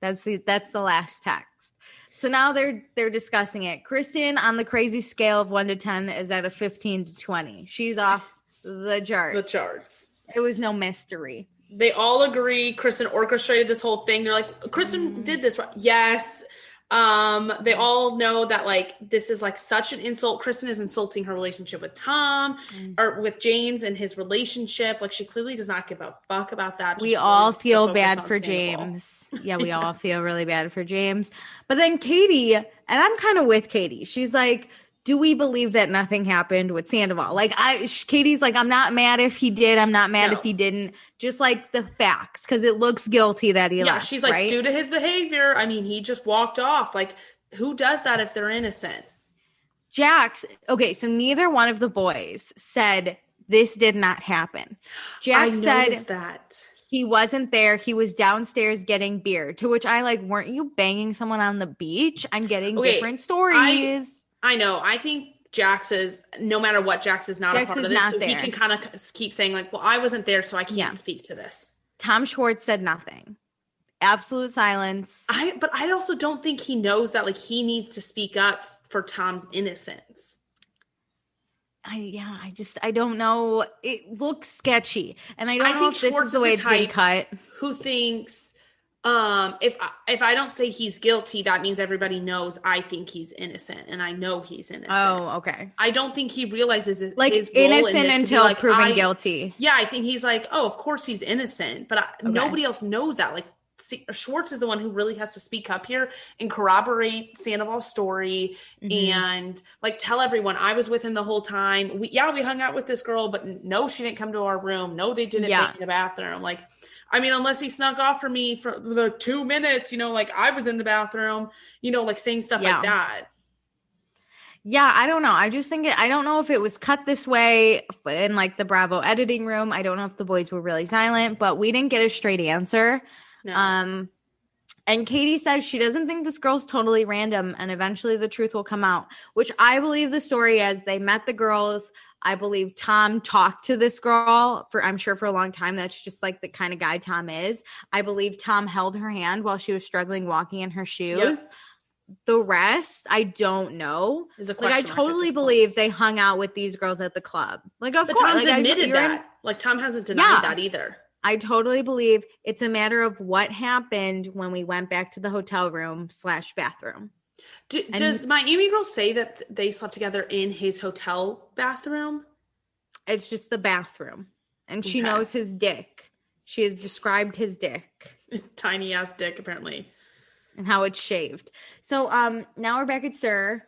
That's the last text. So now they're discussing it. Kristen, on the crazy scale of 1 to 10, is at a 15 to 20. She's off the charts.
The charts.
It was no mystery.
They all agree Kristen orchestrated this whole thing. They're like, Kristen did this, right? Yes. They all know that like this is like such an insult. Kristen is insulting her relationship with Tom or with James and his relationship. Like she clearly does not give a fuck about that.
We all feel bad for James. Yeah, we all feel really bad for James. But then Katie, and I'm kind of with Katie. She's like, do we believe that nothing happened with Sandoval? Like Katie's like, I'm not mad if he did. I'm not mad if he didn't. Just like the facts, because it looks guilty that he left. Yeah,
she's like,
right?
Due to his behavior, I mean, he just walked off. Like, who does that if they're innocent?
Jax, okay, so neither one of the boys said this did not happen. Jax said
that
he wasn't there. He was downstairs getting beer, to which I like, weren't you banging someone on the beach? I'm getting different stories.
I know. I think Jax is, no matter what, Jax is not a part of this. So he can kind of keep saying like, well, I wasn't there, so I can't speak to this.
Tom Schwartz said nothing. Absolute silence.
But I also don't think he knows that like he needs to speak up for Tom's innocence.
I don't know. It looks sketchy. And I don't know if this is the way it's been cut.
Who thinks if I don't say he's guilty, that means everybody knows I think he's innocent, and I know he's innocent.
Oh, okay.
I don't think he realizes it.
Like
his
innocent until proven guilty.
Yeah, I think he's like, oh, of course he's innocent, but nobody else knows that. Like Schwartz is the one who really has to speak up here and corroborate Sandoval's story and like tell everyone I was with him the whole time. We hung out with this girl, but no, she didn't come to our room. No, they didn't make in the bathroom. Like. I mean, unless he snuck off for me for the 2 minutes, like I was in the bathroom, like saying stuff like that.
Yeah, I don't know. I just think I don't know if it was cut this way in like the Bravo editing room. I don't know if the boys were really silent, but we didn't get a straight answer. No. And Katie says she doesn't think this girl's totally random and eventually the truth will come out, which I believe the story is they met the girls. I believe Tom talked to this girl I'm sure for a long time. That's just like the kind of guy Tom is. I believe Tom held her hand while she was struggling walking in her shoes. Yep. The rest, I don't know. Like I totally believe they hung out with these girls at the club. Like, of course.
Tom's admitted that. Like Tom hasn't denied that either.
I totally believe it's a matter of what happened when we went back to the hotel room / bathroom.
Does Miami Girl say that they slept together in his hotel bathroom?
It's just the bathroom. And she knows his dick. She has described his dick.
His tiny ass dick, apparently.
And how it's shaved. So now we're back at SUR.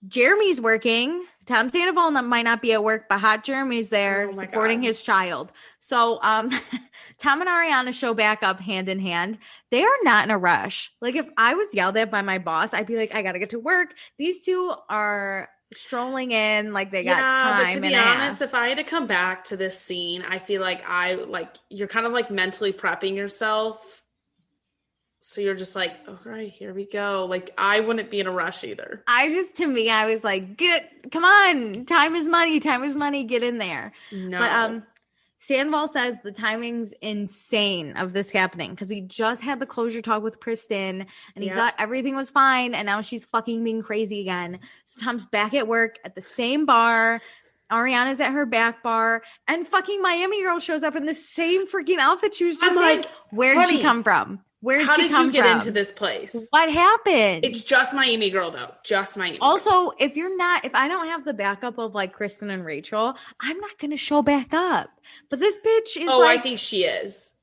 Jeremy's working. Tom Sandoval might not be at work, but hot Jeremy's there supporting his child. So Tom and Ariana show back up hand in hand. They are not in a rush. Like if I was yelled at by my boss, I'd be like, I got to get to work. These two are strolling in like they got time.
But to be honest, if I had to come back to this scene, I feel like you're kind of like mentally prepping yourself. So you're just like, all right, here we go. Like, I wouldn't be in a rush either.
I was like, come on. Time is money. Get in there.
No.
But Sandoval says the timing's insane of this happening because he just had the closure talk with Kristen and he thought everything was fine. And now she's fucking being crazy again. So Tom's back at work at the same bar. Ariana's at her back bar and fucking Miami Girl shows up in the same freaking outfit. She was just like, where'd she come from? How did you get
into this place?
What happened?
It's just Miami Girl, though. Just Miami.
Also, if I don't have the backup of like Kristen and Rachel, I'm not going to show back up. But this bitch is
I think she is.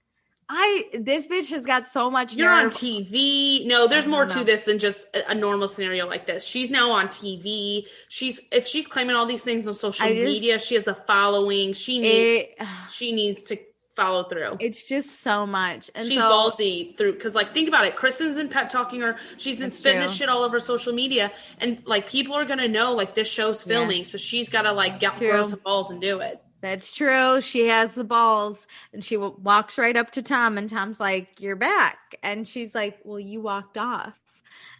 This bitch has got so much
You're
nerve.
on TV. No, there's more to this than just a normal scenario like this. She's now on TV. If she's claiming all these things on social media, she has a following. She needs to follow through.
It's just so much. And
she's ballsy through, because like, think about it. Kristen's been pep talking her. She's been spitting this shit all over social media, and like, people are gonna know like this show's filming, so she's gotta like grow some balls and do it.
That's true. She has the balls, and she walks right up to Tom, and Tom's like, "You're back," and she's like, "Well, you walked off."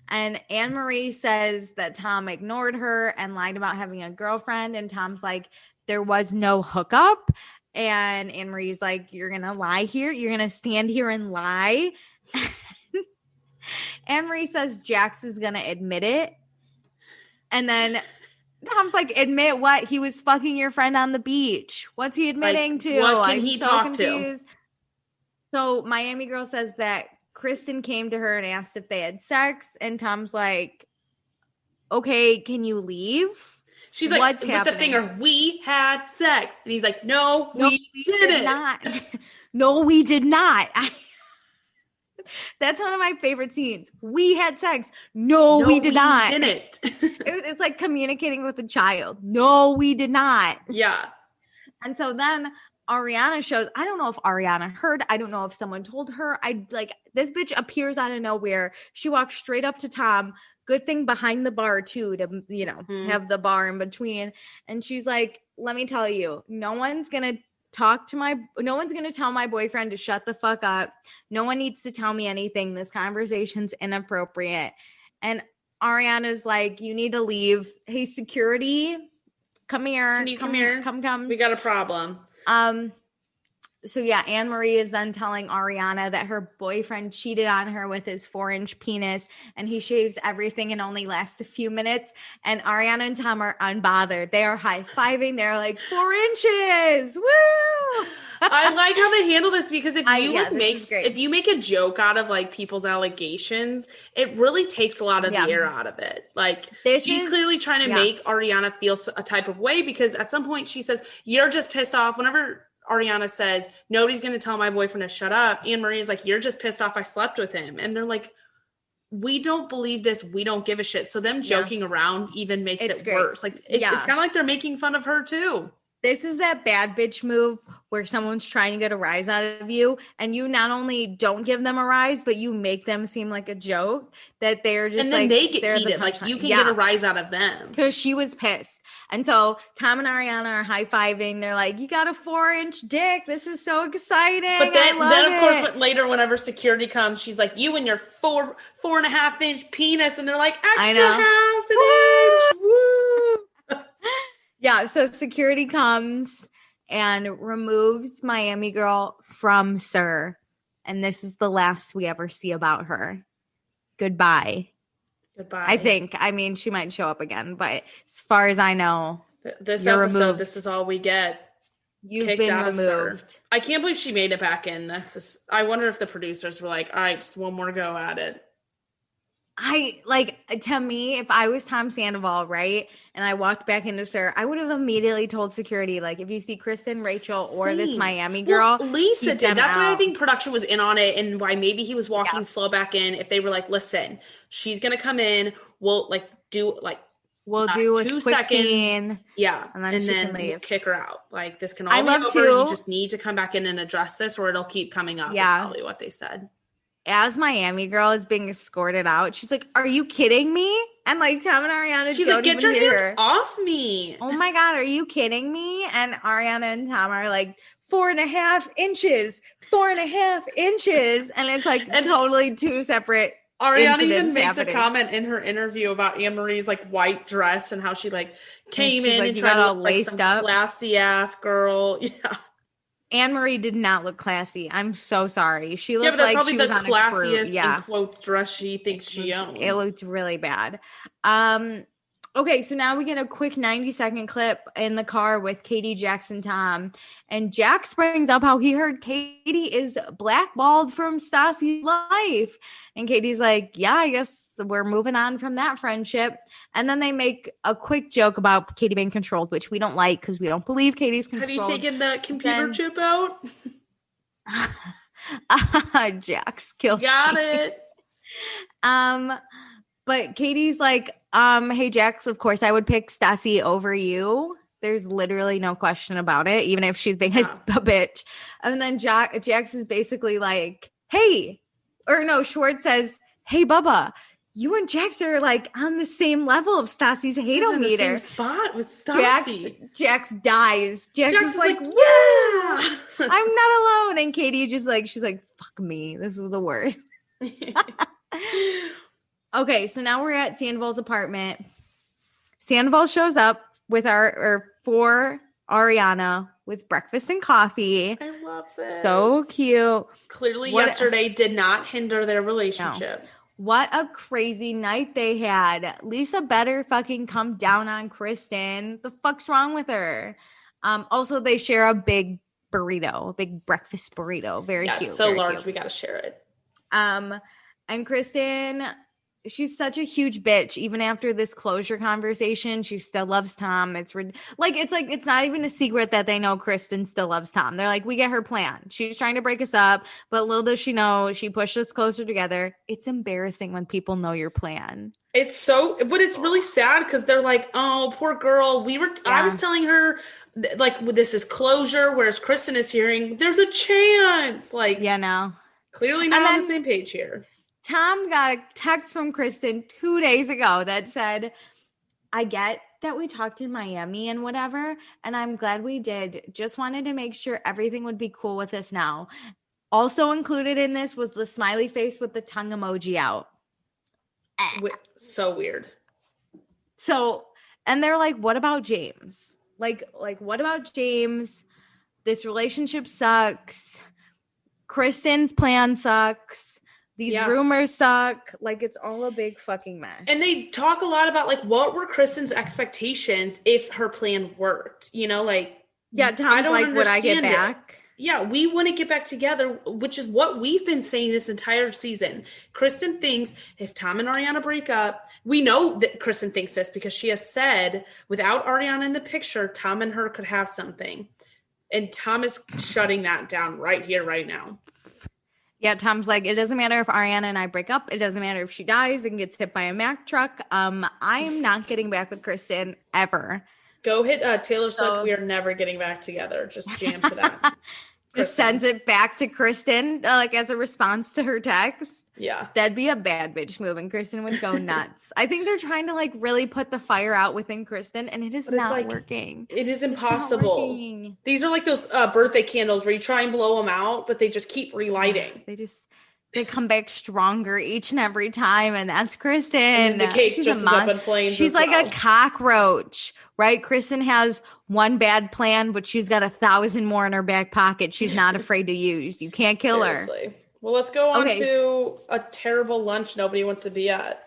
And Anne-Marie says that Tom ignored her and lied about having a girlfriend, and Tom's like, "There was no hookup." And Anne-Marie's like, "You're going to lie here? You're going to stand here and lie?" Anne-Marie says Jax is going to admit it. And then Tom's like, "Admit what? He was fucking your friend on the beach. What's he admitting to?
What can he talk to?"
So Miami Girl says that Kristen came to her and asked if they had sex. And Tom's like, "Okay, can you leave?"
She's like, "What's happening?" With the finger, "We had sex." And he's like, no, we didn't.
Not. No, we did not. That's one of my favorite scenes. "We had sex." No, we did not.
Didn't.
It's like communicating with a child. No, we did not.
Yeah.
And so then Ariana shows. I don't know if Ariana heard. I don't know if someone told her. This bitch appears out of nowhere. She walks straight up to Tom. Good thing behind the bar too, to have the bar in between. And she's like, "Let me tell you, no one's gonna tell my boyfriend to shut the fuck up. No one needs to tell me anything. This conversation's inappropriate." And Ariana's like, "You need to leave. Hey, security, come here.
Can you come here?
Come.
We got a problem."
So yeah, Anne-Marie is then telling Ariana that her boyfriend cheated on her with his 4-inch penis, and he shaves everything and only lasts a few minutes. And Ariana and Tom are unbothered. They are high-fiving. They're like, 4 inches. Woo!
I like how they handle this, because if you make a joke out of like people's allegations, it really takes a lot of the air out of it. Like, she's clearly trying to make Ariana feel a type of way, because at some point she says, "You're just pissed off." Whenever Ariana says, "Nobody's going to tell my boyfriend to shut up," Anne-Marie is like, "You're just pissed off I slept with him." And they're like, "We don't believe this. We don't give a shit." So them joking around even makes it worse. Like, it's kind of like they're making fun of her too.
This is that bad bitch move where someone's trying to get a rise out of you, and you not only don't give them a rise, but you make them seem like a joke, that they're just, and then
they get heated. Like, you can get a rise out of them.
Because she was pissed. And so Tom and Ariana are high-fiving. They're like, "You got a 4-inch dick. This is so exciting."
But then of course, later, whenever security comes, she's like, "You and your 4.5-inch penis." And they're like, "Extra half an inch." Woo!
Yeah, so security comes and removes Miami Girl from SUR. And this is the last we ever see about her. Goodbye. I think. I mean, she might show up again, but as far as I know,
this episode, removed. This is all we get.
You've been removed.
I can't believe she made it back in. I wonder if the producers were like, "All right, just one more go at it."
To me, if I was Tom Sandoval, right, and I walked back into SUR, I would have immediately told security, like, if you see Kristen, Rachel, or this Miami girl,
Lisa did. That's why I think production was in on it, and why maybe he was walking slow back in. If they were like, "Listen, she's gonna come in, we'll do a 2 seconds scene, and then we'll kick her out. Like, this can all be over. You just need to come back in and address this, or it'll keep coming up." Yeah, is probably what they said.
As Miami Girl is being escorted out, she's like, "Are you kidding me?" And like, Tom and Ariana, she's like,
"Get your hand off me."
Oh my God, are you kidding me? And Ariana and Tom are like, 4.5 inches, 4.5 inches. And it's like totally two separate
Ariana even makes a comment in her interview about Anne-Marie's like white dress and how she like came in and tried to look like some classy ass girl. Yeah.
Anne-Marie did not look classy. I'm so sorry. She looked like she was on a cruise.
Probably the classiest in quotes dress she thinks she owns.
It looked really bad. Okay, so now we get a quick 90-second clip in the car with Katie, Jax, and Tom. And Jax brings up how he heard Katie is blackballed from Stassi's life. And Katie's like, "Yeah, I guess we're moving on from that friendship." And then they make a quick joke about Katie being controlled, which we don't like because we don't believe Katie's controlled.
Have you taken the computer chip out?
Jax kills
Got
me.
it.
But Katie's like, hey, Jax, of course I would pick Stassi over you. There's literally no question about it, even if she's being a bitch. And then Jax is basically like, hey, or no, Schwartz says, hey, Bubba, you and Jax are like on the same level of Stassi's hate-o-meter.
In the same spot with Stassi.
Jax dies. Jax is like,
yeah,
I'm not alone. And Katie just like, she's like, fuck me. This is the worst. Okay, so now we're at Sandoval's apartment. Sandoval shows up with for Ariana with breakfast and coffee.
I love this.
So cute.
Clearly yesterday did not hinder their relationship.
No. What a crazy night they had. Lisa better fucking come down on Kristen. The fuck's wrong with her? Also, they share a big burrito, a big breakfast burrito. Very cute.
So
very
large,
cute.
we gotta share it.
And Kristen, she's such a huge bitch. Even after this closure conversation, she still loves Tom. It's not even a secret that they know Kristen still loves Tom. They're like, we get her plan. She's trying to break us up, but little does she know, she pushed us closer together. It's embarrassing when people know your plan.
But it's really sad because they're like, oh, poor girl. I was telling her like, this is closure, whereas Kristen is hearing there's a chance. Like,
yeah, no,
clearly not on the same page here.
Tom got a text from Kristen 2 days ago that said, I get that we talked in Miami and whatever, and I'm glad we did. Just wanted to make sure everything would be cool with us now. Also included in this was the smiley face with the tongue emoji out.
So weird.
So, and they're like, what about James? Like, what about James? This relationship sucks. Kristen's plan sucks. These rumors suck. Like, it's all a big fucking mess.
And they talk a lot about, like, what were Kristen's expectations if her plan worked? You know, like...
Yeah, Tom's like, would I get back?
Yeah, we want to get back together, which is what we've been saying this entire season. Kristen thinks if Tom and Ariana break up... We know that Kristen thinks this because she has said, without Ariana in the picture, Tom and her could have something. And Tom is shutting that down right here, right now.
Yeah, Tom's like, it doesn't matter if Ariana and I break up. It doesn't matter if she dies and gets hit by a Mack truck. I'm not getting back with Kristen ever.
Go hit Taylor Swift. We are never getting back together. Just jam to that.
Just sends it back to Kristen, like as a response to her text.
Yeah.
That'd be a bad bitch move, and Kristen would go nuts. I think they're trying to like really put the fire out within Kristen, and it is not working.
It is impossible. These are like those birthday candles where you try and blow them out, but they just keep relighting.
They come back stronger each and every time, and that's Kristen.
And the cake just is up in flames.
She's like a cockroach, right? Kristen has one bad plan, but she's got 1,000 more in her back pocket she's not afraid to use. You can't kill her.
Well, let's go on to a terrible lunch nobody wants to be at.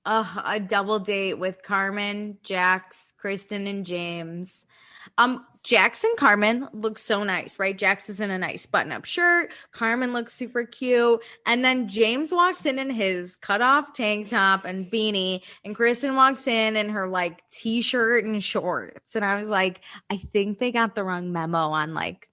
A double date with Carmen, Jax, Kristen, and James. Jax and Carmen look so nice, right? Jax is in a nice button-up shirt. Carmen looks super cute. And then James walks in his cut-off tank top and beanie. And Kristen walks in her, like, T-shirt and shorts. And I was like, I think they got the wrong memo on, like,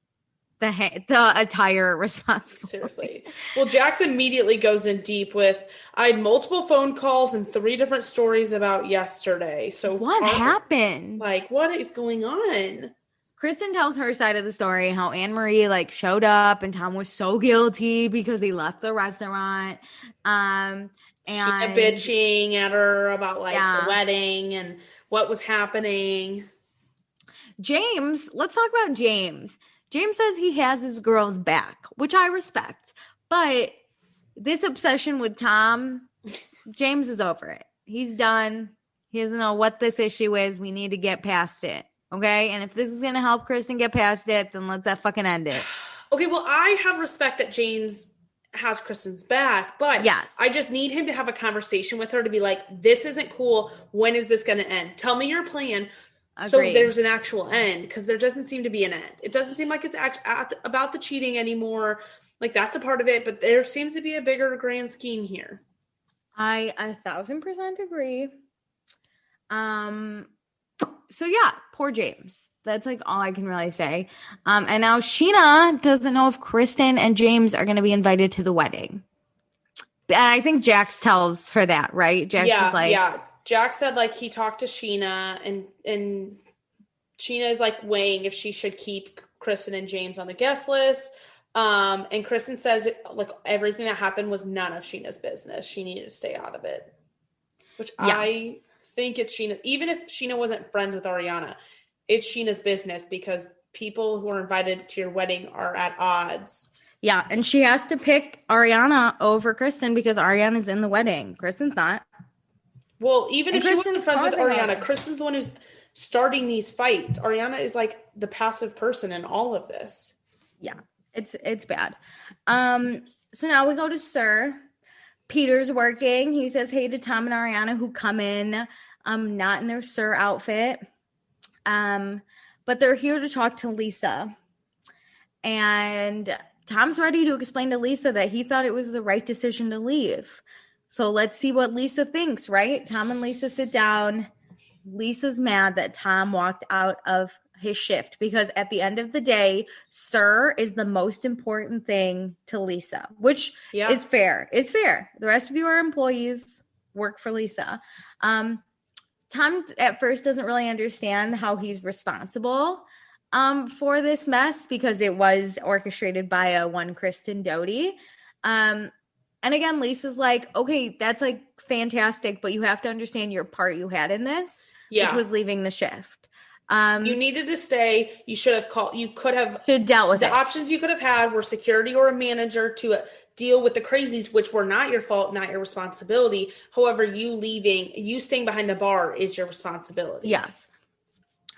the attire responsibility.
Seriously. Well, Jax immediately goes in deep with, I had multiple phone calls and 3 different stories about yesterday. So
what happened?
Like, what is going on?
Kristen tells her side of the story, how Anne-Marie like showed up and Tom was so guilty because he left the restaurant. And
she was bitching at her about like the wedding and what was happening.
James, let's talk about James. James says he has his girl's back, which I respect. But this obsession with Tom, James is over it. He's done. He doesn't know what this issue is. We need to get past it. Okay? And if this is going to help Kristen get past it, then let's fucking end it.
Okay, well, I have respect that James has Kristen's back, but I just need him to have a conversation with her to be like, this isn't cool. When is this going to end? Tell me your plan. Agreed. So there's an actual end, because there doesn't seem to be an end. It doesn't seem like it's about the cheating anymore. Like, that's a part of it, but there seems to be a bigger grand scheme here.
I 1,000% agree. So yeah, poor James. That's like all I can really say. And now Sheena doesn't know if Kristen and James are going to be invited to the wedding. And I think Jax tells her that, right? Jax is like,
yeah. Jax said like he talked to Sheena and Sheena is like weighing if she should keep Kristen and James on the guest list. And Kristen says like everything that happened was none of Sheena's business. She needed to stay out of it. Which I think it's Sheena. Even if Sheena wasn't friends with Ariana, it's Sheena's business because people who are invited to your wedding are at odds.
Yeah, and she has to pick Ariana over Kristen because Ariana's in the wedding. Kristen's not.
Well, even if she wasn't friends with Ariana, Kristen's the one who's starting these fights. Ariana is like the passive person in all of this.
Yeah, it's bad. So now we go to Sir. Peter's working. He says hey to Tom and Ariana who come in not in their Sir outfit. But they're here to talk to Lisa. And Tom's ready to explain to Lisa that he thought it was the right decision to leave. So let's see what Lisa thinks, right? Tom and Lisa sit down. Lisa's mad that Tom walked out of his shift because at the end of the day, Sir is the most important thing to Lisa, which is fair. It's fair. The rest of you are employees, work for Lisa. Tom at first doesn't really understand how he's responsible for this mess because it was orchestrated by one Kristen Doty. And again, Lisa's like, okay, that's like fantastic, but you have to understand your part you had in this, which was leaving the shift.
You needed to stay. You should have called. You could have
dealt with
the
it.
Options you could have had were security or a manager to deal with the crazies, which were not your fault, not your responsibility. However, you staying behind the bar is your responsibility.
Yes.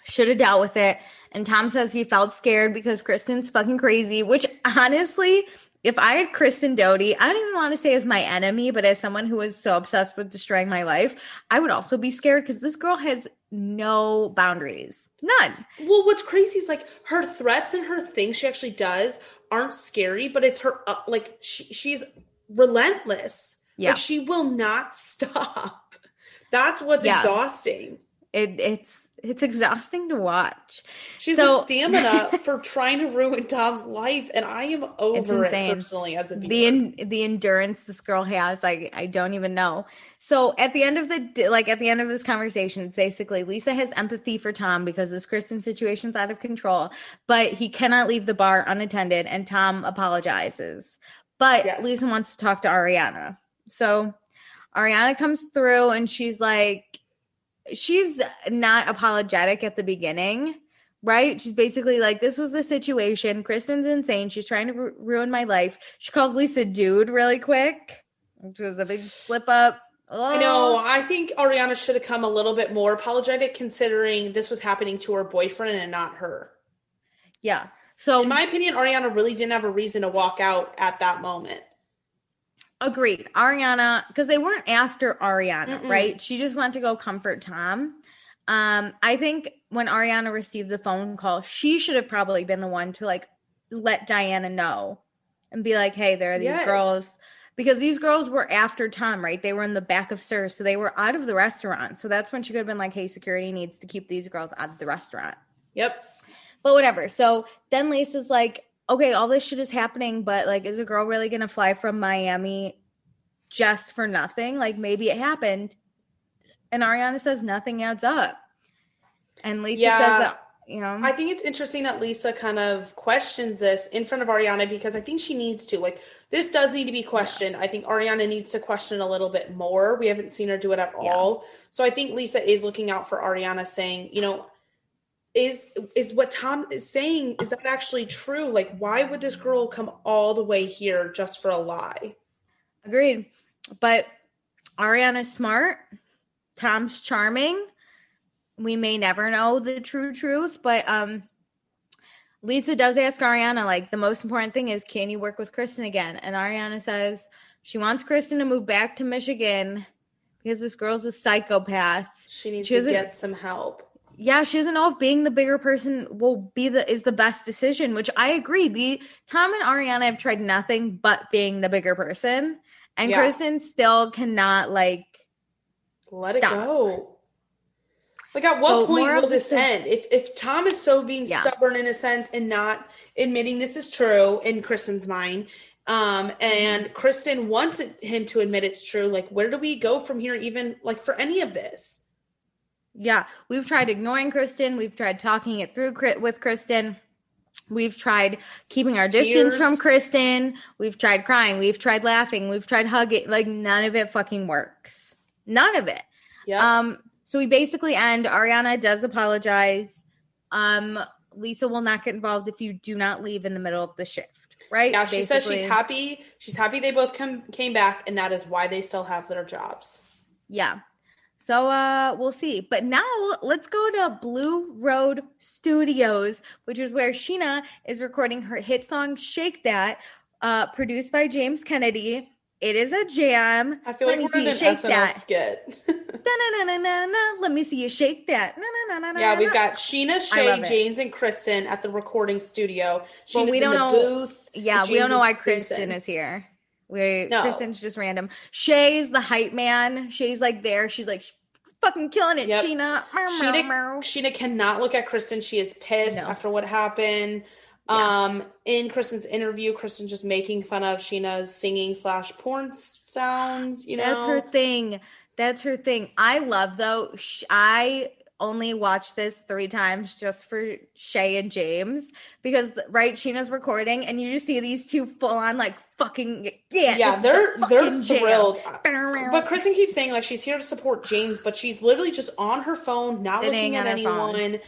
Should have dealt with it. And Tom says he felt scared because Kristen's fucking crazy, which honestly, if I had Kristen Doty, I don't even want to say as my enemy, but as someone who is so obsessed with destroying my life, I would also be scared because this girl has no boundaries. None.
Well, what's crazy is like her threats and her things she actually does aren't scary, but it's her, like she's relentless.
Yeah.
Like she will not stop. That's what's exhausting.
It's exhausting to watch.
She's a stamina for trying to ruin Tom's life, and I am over it personally as a viewer.
The endurance this girl has, I don't even know. So at the end of this conversation, it's basically Lisa has empathy for Tom because this Kristen situation's out of control, but he cannot leave the bar unattended, and Tom apologizes. But Lisa wants to talk to Ariana. So Ariana comes through, and she's not apologetic at the beginning, right? She's basically like, this was the situation. Kristen's insane. She's trying to ruin my life. She calls Lisa dude really quick, which was a big slip up. Oh.
I know. I think Ariana should have come a little bit more apologetic considering this was happening to her boyfriend and not her.
Yeah. So
in my opinion, Ariana really didn't have a reason to walk out at that moment.
Agreed. Ariana, because they weren't after Ariana, right? She just wanted to go comfort Tom. I think when Ariana received the phone call, she should have probably been the one to like let Diana know and be like, hey, there are these girls. Because these girls were after Tom, right? They were in the back of Sir, so they were out of the restaurant. So that's when she could have been like, hey, security needs to keep these girls out of the restaurant.
Yep.
But whatever. So then Lisa's like, okay, all this shit is happening, but like, is a girl really going to fly from Miami just for nothing? Like, maybe it happened. And Ariana says nothing adds up. And Lisa says that,
I think it's interesting that Lisa kind of questions this in front of Ariana because I think she needs to. Like, this does need to be questioned. I think Ariana needs to question a little bit more. We haven't seen her do it at all. So I think Lisa is looking out for Ariana saying, is what Tom is saying, is that actually true? Like, why would this girl come all the way here just for a lie?
Agreed. But Ariana's smart. Tom's charming. We may never know the true truth, but Lisa does ask Ariana, like, the most important thing is, can you work with Kristen again? And Ariana says she wants Kristen to move back to Michigan because this girl's a psychopath.
She needs to get some help.
Yeah, she doesn't know if being the bigger person is the best decision, which I agree. Tom and Ariana have tried nothing but being the bigger person. And Kristen still cannot, like,
let it go. Like, at what point will this end? If Tom is so being stubborn in a sense and not admitting this is true in Kristen's mind, and Kristen wants him to admit it's true, like, where do we go from here, even, like, for any of this?
Yeah, we've tried ignoring Kristen. We've tried talking it through with Kristen. We've tried keeping our distance from Kristen. We've tried crying. We've tried laughing. We've tried hugging. Like, none of it fucking works. None of it.
Yeah.
So we basically end. Ariana does apologize. Lisa will not get involved if you do not leave in the middle of the shift, right?
Yeah, she says she's happy. She's happy they both came back, and that is why they still have their jobs.
Yeah. So we'll see. But now let's go to Blue Road Studios, which is where Sheena is recording her hit song Shake That, produced by James Kennedy. It is a jam.
I feel like we're in an SNL skit.
Let me see you shake that.
Yeah, we've got Sheena, Shay, James, and Kristen at the recording studio. Sheena's
we don't
in the booth.
Yeah, we don't know why Kristen is here. Kristen's just random. Shay's the hype man. Shay's like there. She's like fucking killing it. Yep.
Sheena cannot look at Kristen. She is pissed after what happened. Yeah. In Kristen's interview, Kristen's just making fun of Sheena's singing / porn sounds. You know,
That's her thing. I love though. I only watched this 3 times just for Shay and James because Sheena's recording and you just see these two full on like fucking
they're thrilled. But Kristen keeps saying like she's here to support James, but she's literally just on her phone, not looking at anyone.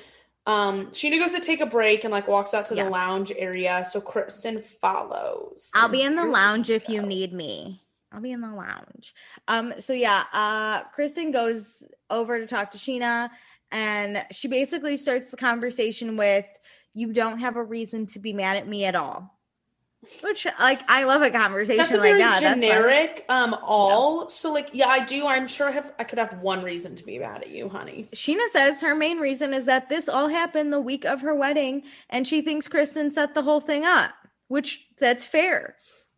Sheena goes to take a break and like walks out to the lounge area, so Kristen follows.
I'll be in the lounge if you need me. I'll be in the lounge. Kristen goes over to talk to Sheena. And she basically starts the conversation with, you don't have a reason to be mad at me at all. Which, like, I love a conversation like that.
That's a very generic, So, like, yeah, I do. I'm sure I could have one reason to be mad at you, honey.
Sheena says her main reason is that this all happened the week of her wedding. And she thinks Kristen set the whole thing up. Which, that's fair.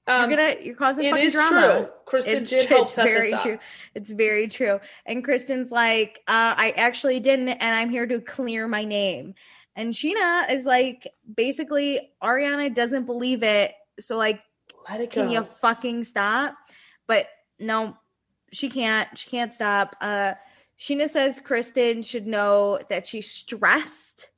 You're causing fucking drama. It is true.
Kristen did help set this up.
True. It's very true. And Kristen's like, I actually didn't, and I'm here to clear my name. And Sheena is like, basically, Ariana doesn't believe it. So like,
let it go.
Can you fucking stop? But no, she can't. She can't stop. Sheena says Kristen should know that she's stressed.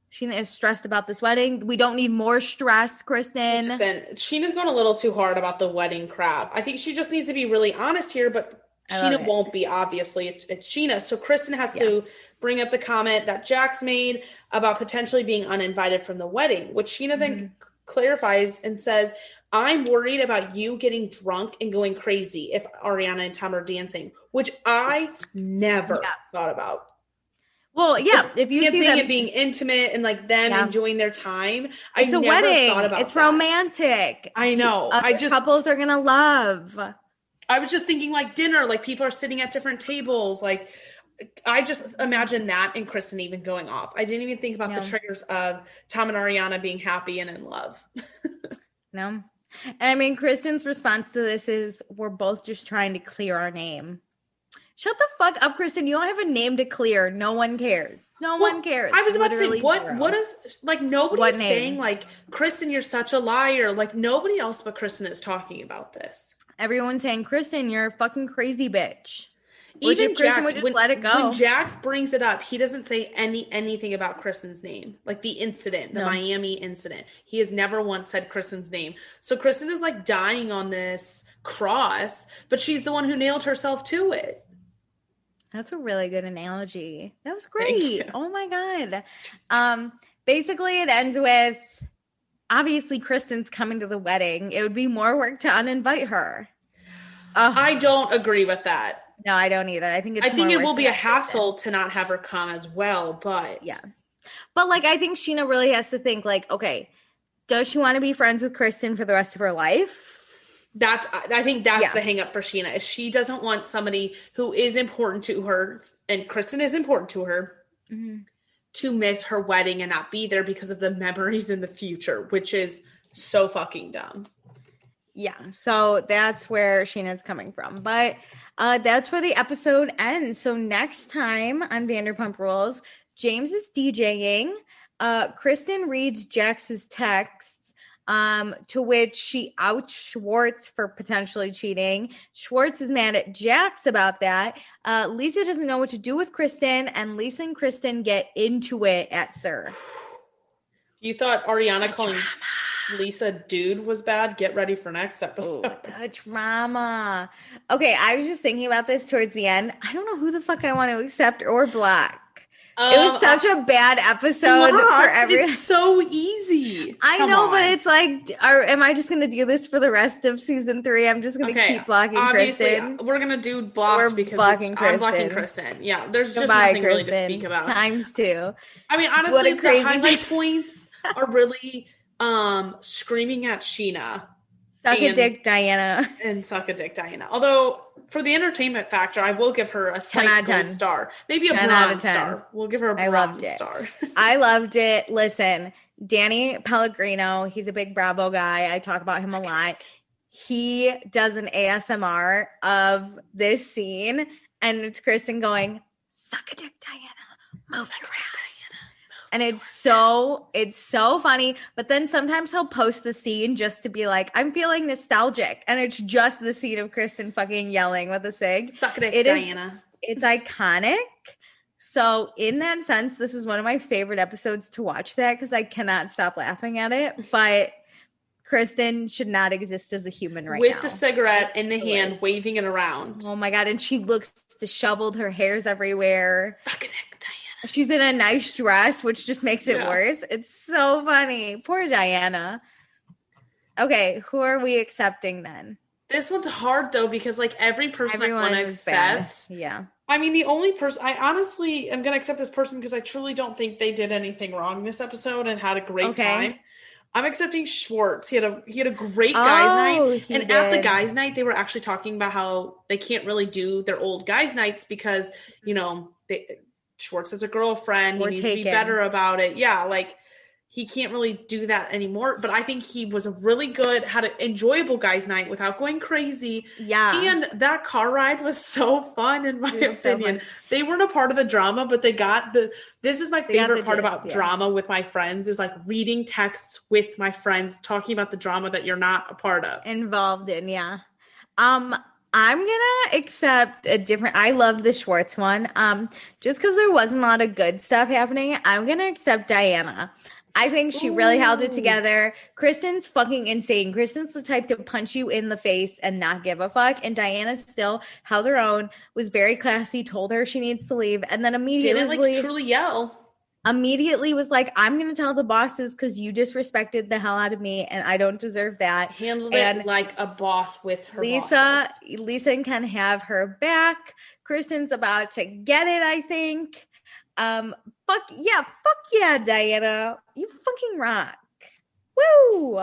Sheena is stressed about this wedding. We don't need more stress, Kristen.
Listen, Sheena's going a little too hard about the wedding crap. I think she just needs to be really honest here, but Sheena won't be, obviously. It's Sheena. So Kristen has to bring up the comment that Jax made about potentially being uninvited from the wedding, which Sheena then clarifies and says, I'm worried about you getting drunk and going crazy if Ariana and Tom are dancing, which I never thought about.
Well, yeah, if you see them
it being intimate and like them enjoying their time,
it's a wedding. It's romantic.
I know.
Couples are gonna love.
I was just thinking like dinner, like people are sitting at different tables. Like I just imagine that and Kristen even going off. I didn't even think about the triggers of Tom and Ariana being happy and in love.
No, I mean Kristen's response to this is, "We're both just trying to clear our name." Shut the fuck up, Kristen. You don't have a name to clear. No one cares. No one cares.
I was about to say, what is, like, nobody is saying, like, Kristen, you're such a liar. Like, nobody else but Kristen is talking about this.
Everyone's saying, Kristen, you're a fucking crazy bitch. Even Kristen would just let it go.
When Jax brings it up, he doesn't say anything about Kristen's name. Like, the incident, the Miami incident. He has never once said Kristen's name. So Kristen is, like, dying on this cross, but she's the one who nailed herself to it.
That's a really good analogy. That was great. Oh my God. Basically it ends with, obviously Kristen's coming to the wedding. It would be more work to uninvite her.
I don't agree with that.
No, I don't either. I think
it will be a hassle to not have her come as well, but
But like, I think Sheena really has to think like, okay, does she want to be friends with Kristen for the rest of her life?
I think that's the hang up for Sheena, is she doesn't want somebody who is important to her, and Kristen is important to her, to miss her wedding and not be there because of the memories in the future, which is so fucking dumb.
Yeah, so that's where Sheena's coming from. But that's where the episode ends. So next time on Vanderpump Rules, James is DJing. Kristen reads Jax's texts, to which she outs Schwartz for potentially cheating. Schwartz is mad at Jax about that. Lisa doesn't know what to do with Kristen, and Lisa and Kristen get into it at Sir.
You thought Ariana calling Lisa dude was bad? Get ready for next episode.
The drama. Okay, I was just thinking about this towards the end. I don't know who the fuck I want to accept or block. It was such a bad episode for everyone.
It's so easy.
I know, but it's like, am I just going to do this for the rest of season 3? I'm just going to keep blocking Kristen.
We're going to do blocks because I'm blocking Kristen. Yeah, there's just nothing really to speak about.
Times 2.
I mean, honestly, the highlight points are really screaming at Sheena.
Suck a dick, Diana.
And suck a dick, Diana. Although, for the entertainment factor, I will give her a slight gold star. Maybe a bronze star. We'll give her a bronze star.
I loved it. Listen, Danny Pellegrino, he's a big Bravo guy. I talk about him a lot. He does an ASMR of this scene, and it's Kristen going, suck a dick, Diana. Move it around. And it's so funny. But then sometimes he'll post the scene just to be like, I'm feeling nostalgic. And it's just the scene of Kristen fucking yelling with a cig.
Suck it, Diana.
It's iconic. So in that sense, this is one of my favorite episodes to watch that because I cannot stop laughing at it. But Kristen should not exist as a human right now.
With the cigarette in the hand, waving it around.
Oh my God. And she looks disheveled. Her hair's everywhere.
Suck it, Diana.
She's in a nice dress, which just makes it worse. It's so funny. Poor Diana. Okay, who are we accepting then?
This one's hard, though, because, like, every person I want to accept.
Bad. Yeah.
I mean, the only person... I honestly am going to accept this person because I truly don't think they did anything wrong this episode and had a great time. I'm accepting Schwartz. He had a great guys' night. And at the guys' night, they were actually talking about how they can't really do their old guys' nights because, you know, Schwartz has a girlfriend. He needs to be better about it. Yeah, like he can't really do that anymore. But I think he was had an enjoyable guys' night without going crazy.
Yeah.
And that car ride was so fun, in my opinion. They weren't a part of the drama, but they got this is my favorite part about drama with my friends is like reading texts with my friends, talking about the drama that you're not a part of.
Involved in, yeah. I'm going to accept a different... I love the Schwartz one. Just because there wasn't a lot of good stuff happening, I'm going to accept Diana. I think she really held it together. Kristen's fucking insane. Kristen's the type to punch you in the face and not give a fuck. And Diana still held her own, was very classy, told her she needs to leave, and then immediately...
Didn't truly yell.
Immediately was like, I'm going to tell the bosses because you disrespected the hell out of me and I don't deserve that.
Handled it like a boss with her
Lisa
bosses.
Can have her back. Kristen's about to get it, I think. Fuck yeah, Diana. You fucking rock. Woo!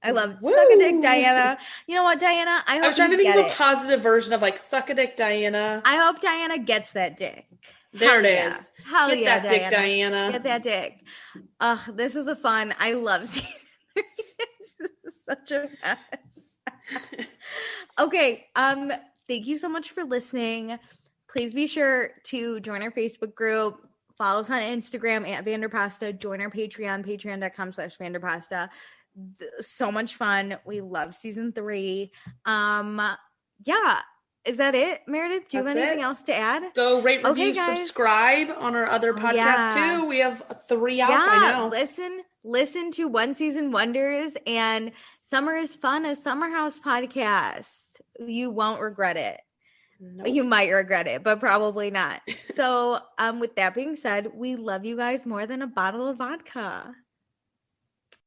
I love suck a dick, Diana. You know what, Diana? I was
trying to think of a positive version of like suck a dick, Diana.
I hope Diana gets that dick.
There it is.
Hell
Get that dick, Diana.
Get that dick. This is I love season 3. This is such a mess. Okay. Thank you so much for listening. Please be sure to join our Facebook group. Follow us on Instagram at Vanderpasta. Join our Patreon, patreon.com/Vanderpasta. So much fun. We love season 3. Yeah. Is that it, Meredith? Do you have anything else to add?
Go rate, review, subscribe on our other podcasts too. We have 3 out by now.
Listen to One Season Wonders and Summer is Fun, a Summer House podcast. You won't regret it. Nope. You might regret it, but probably not. So with that being said, we love you guys more than a bottle of vodka.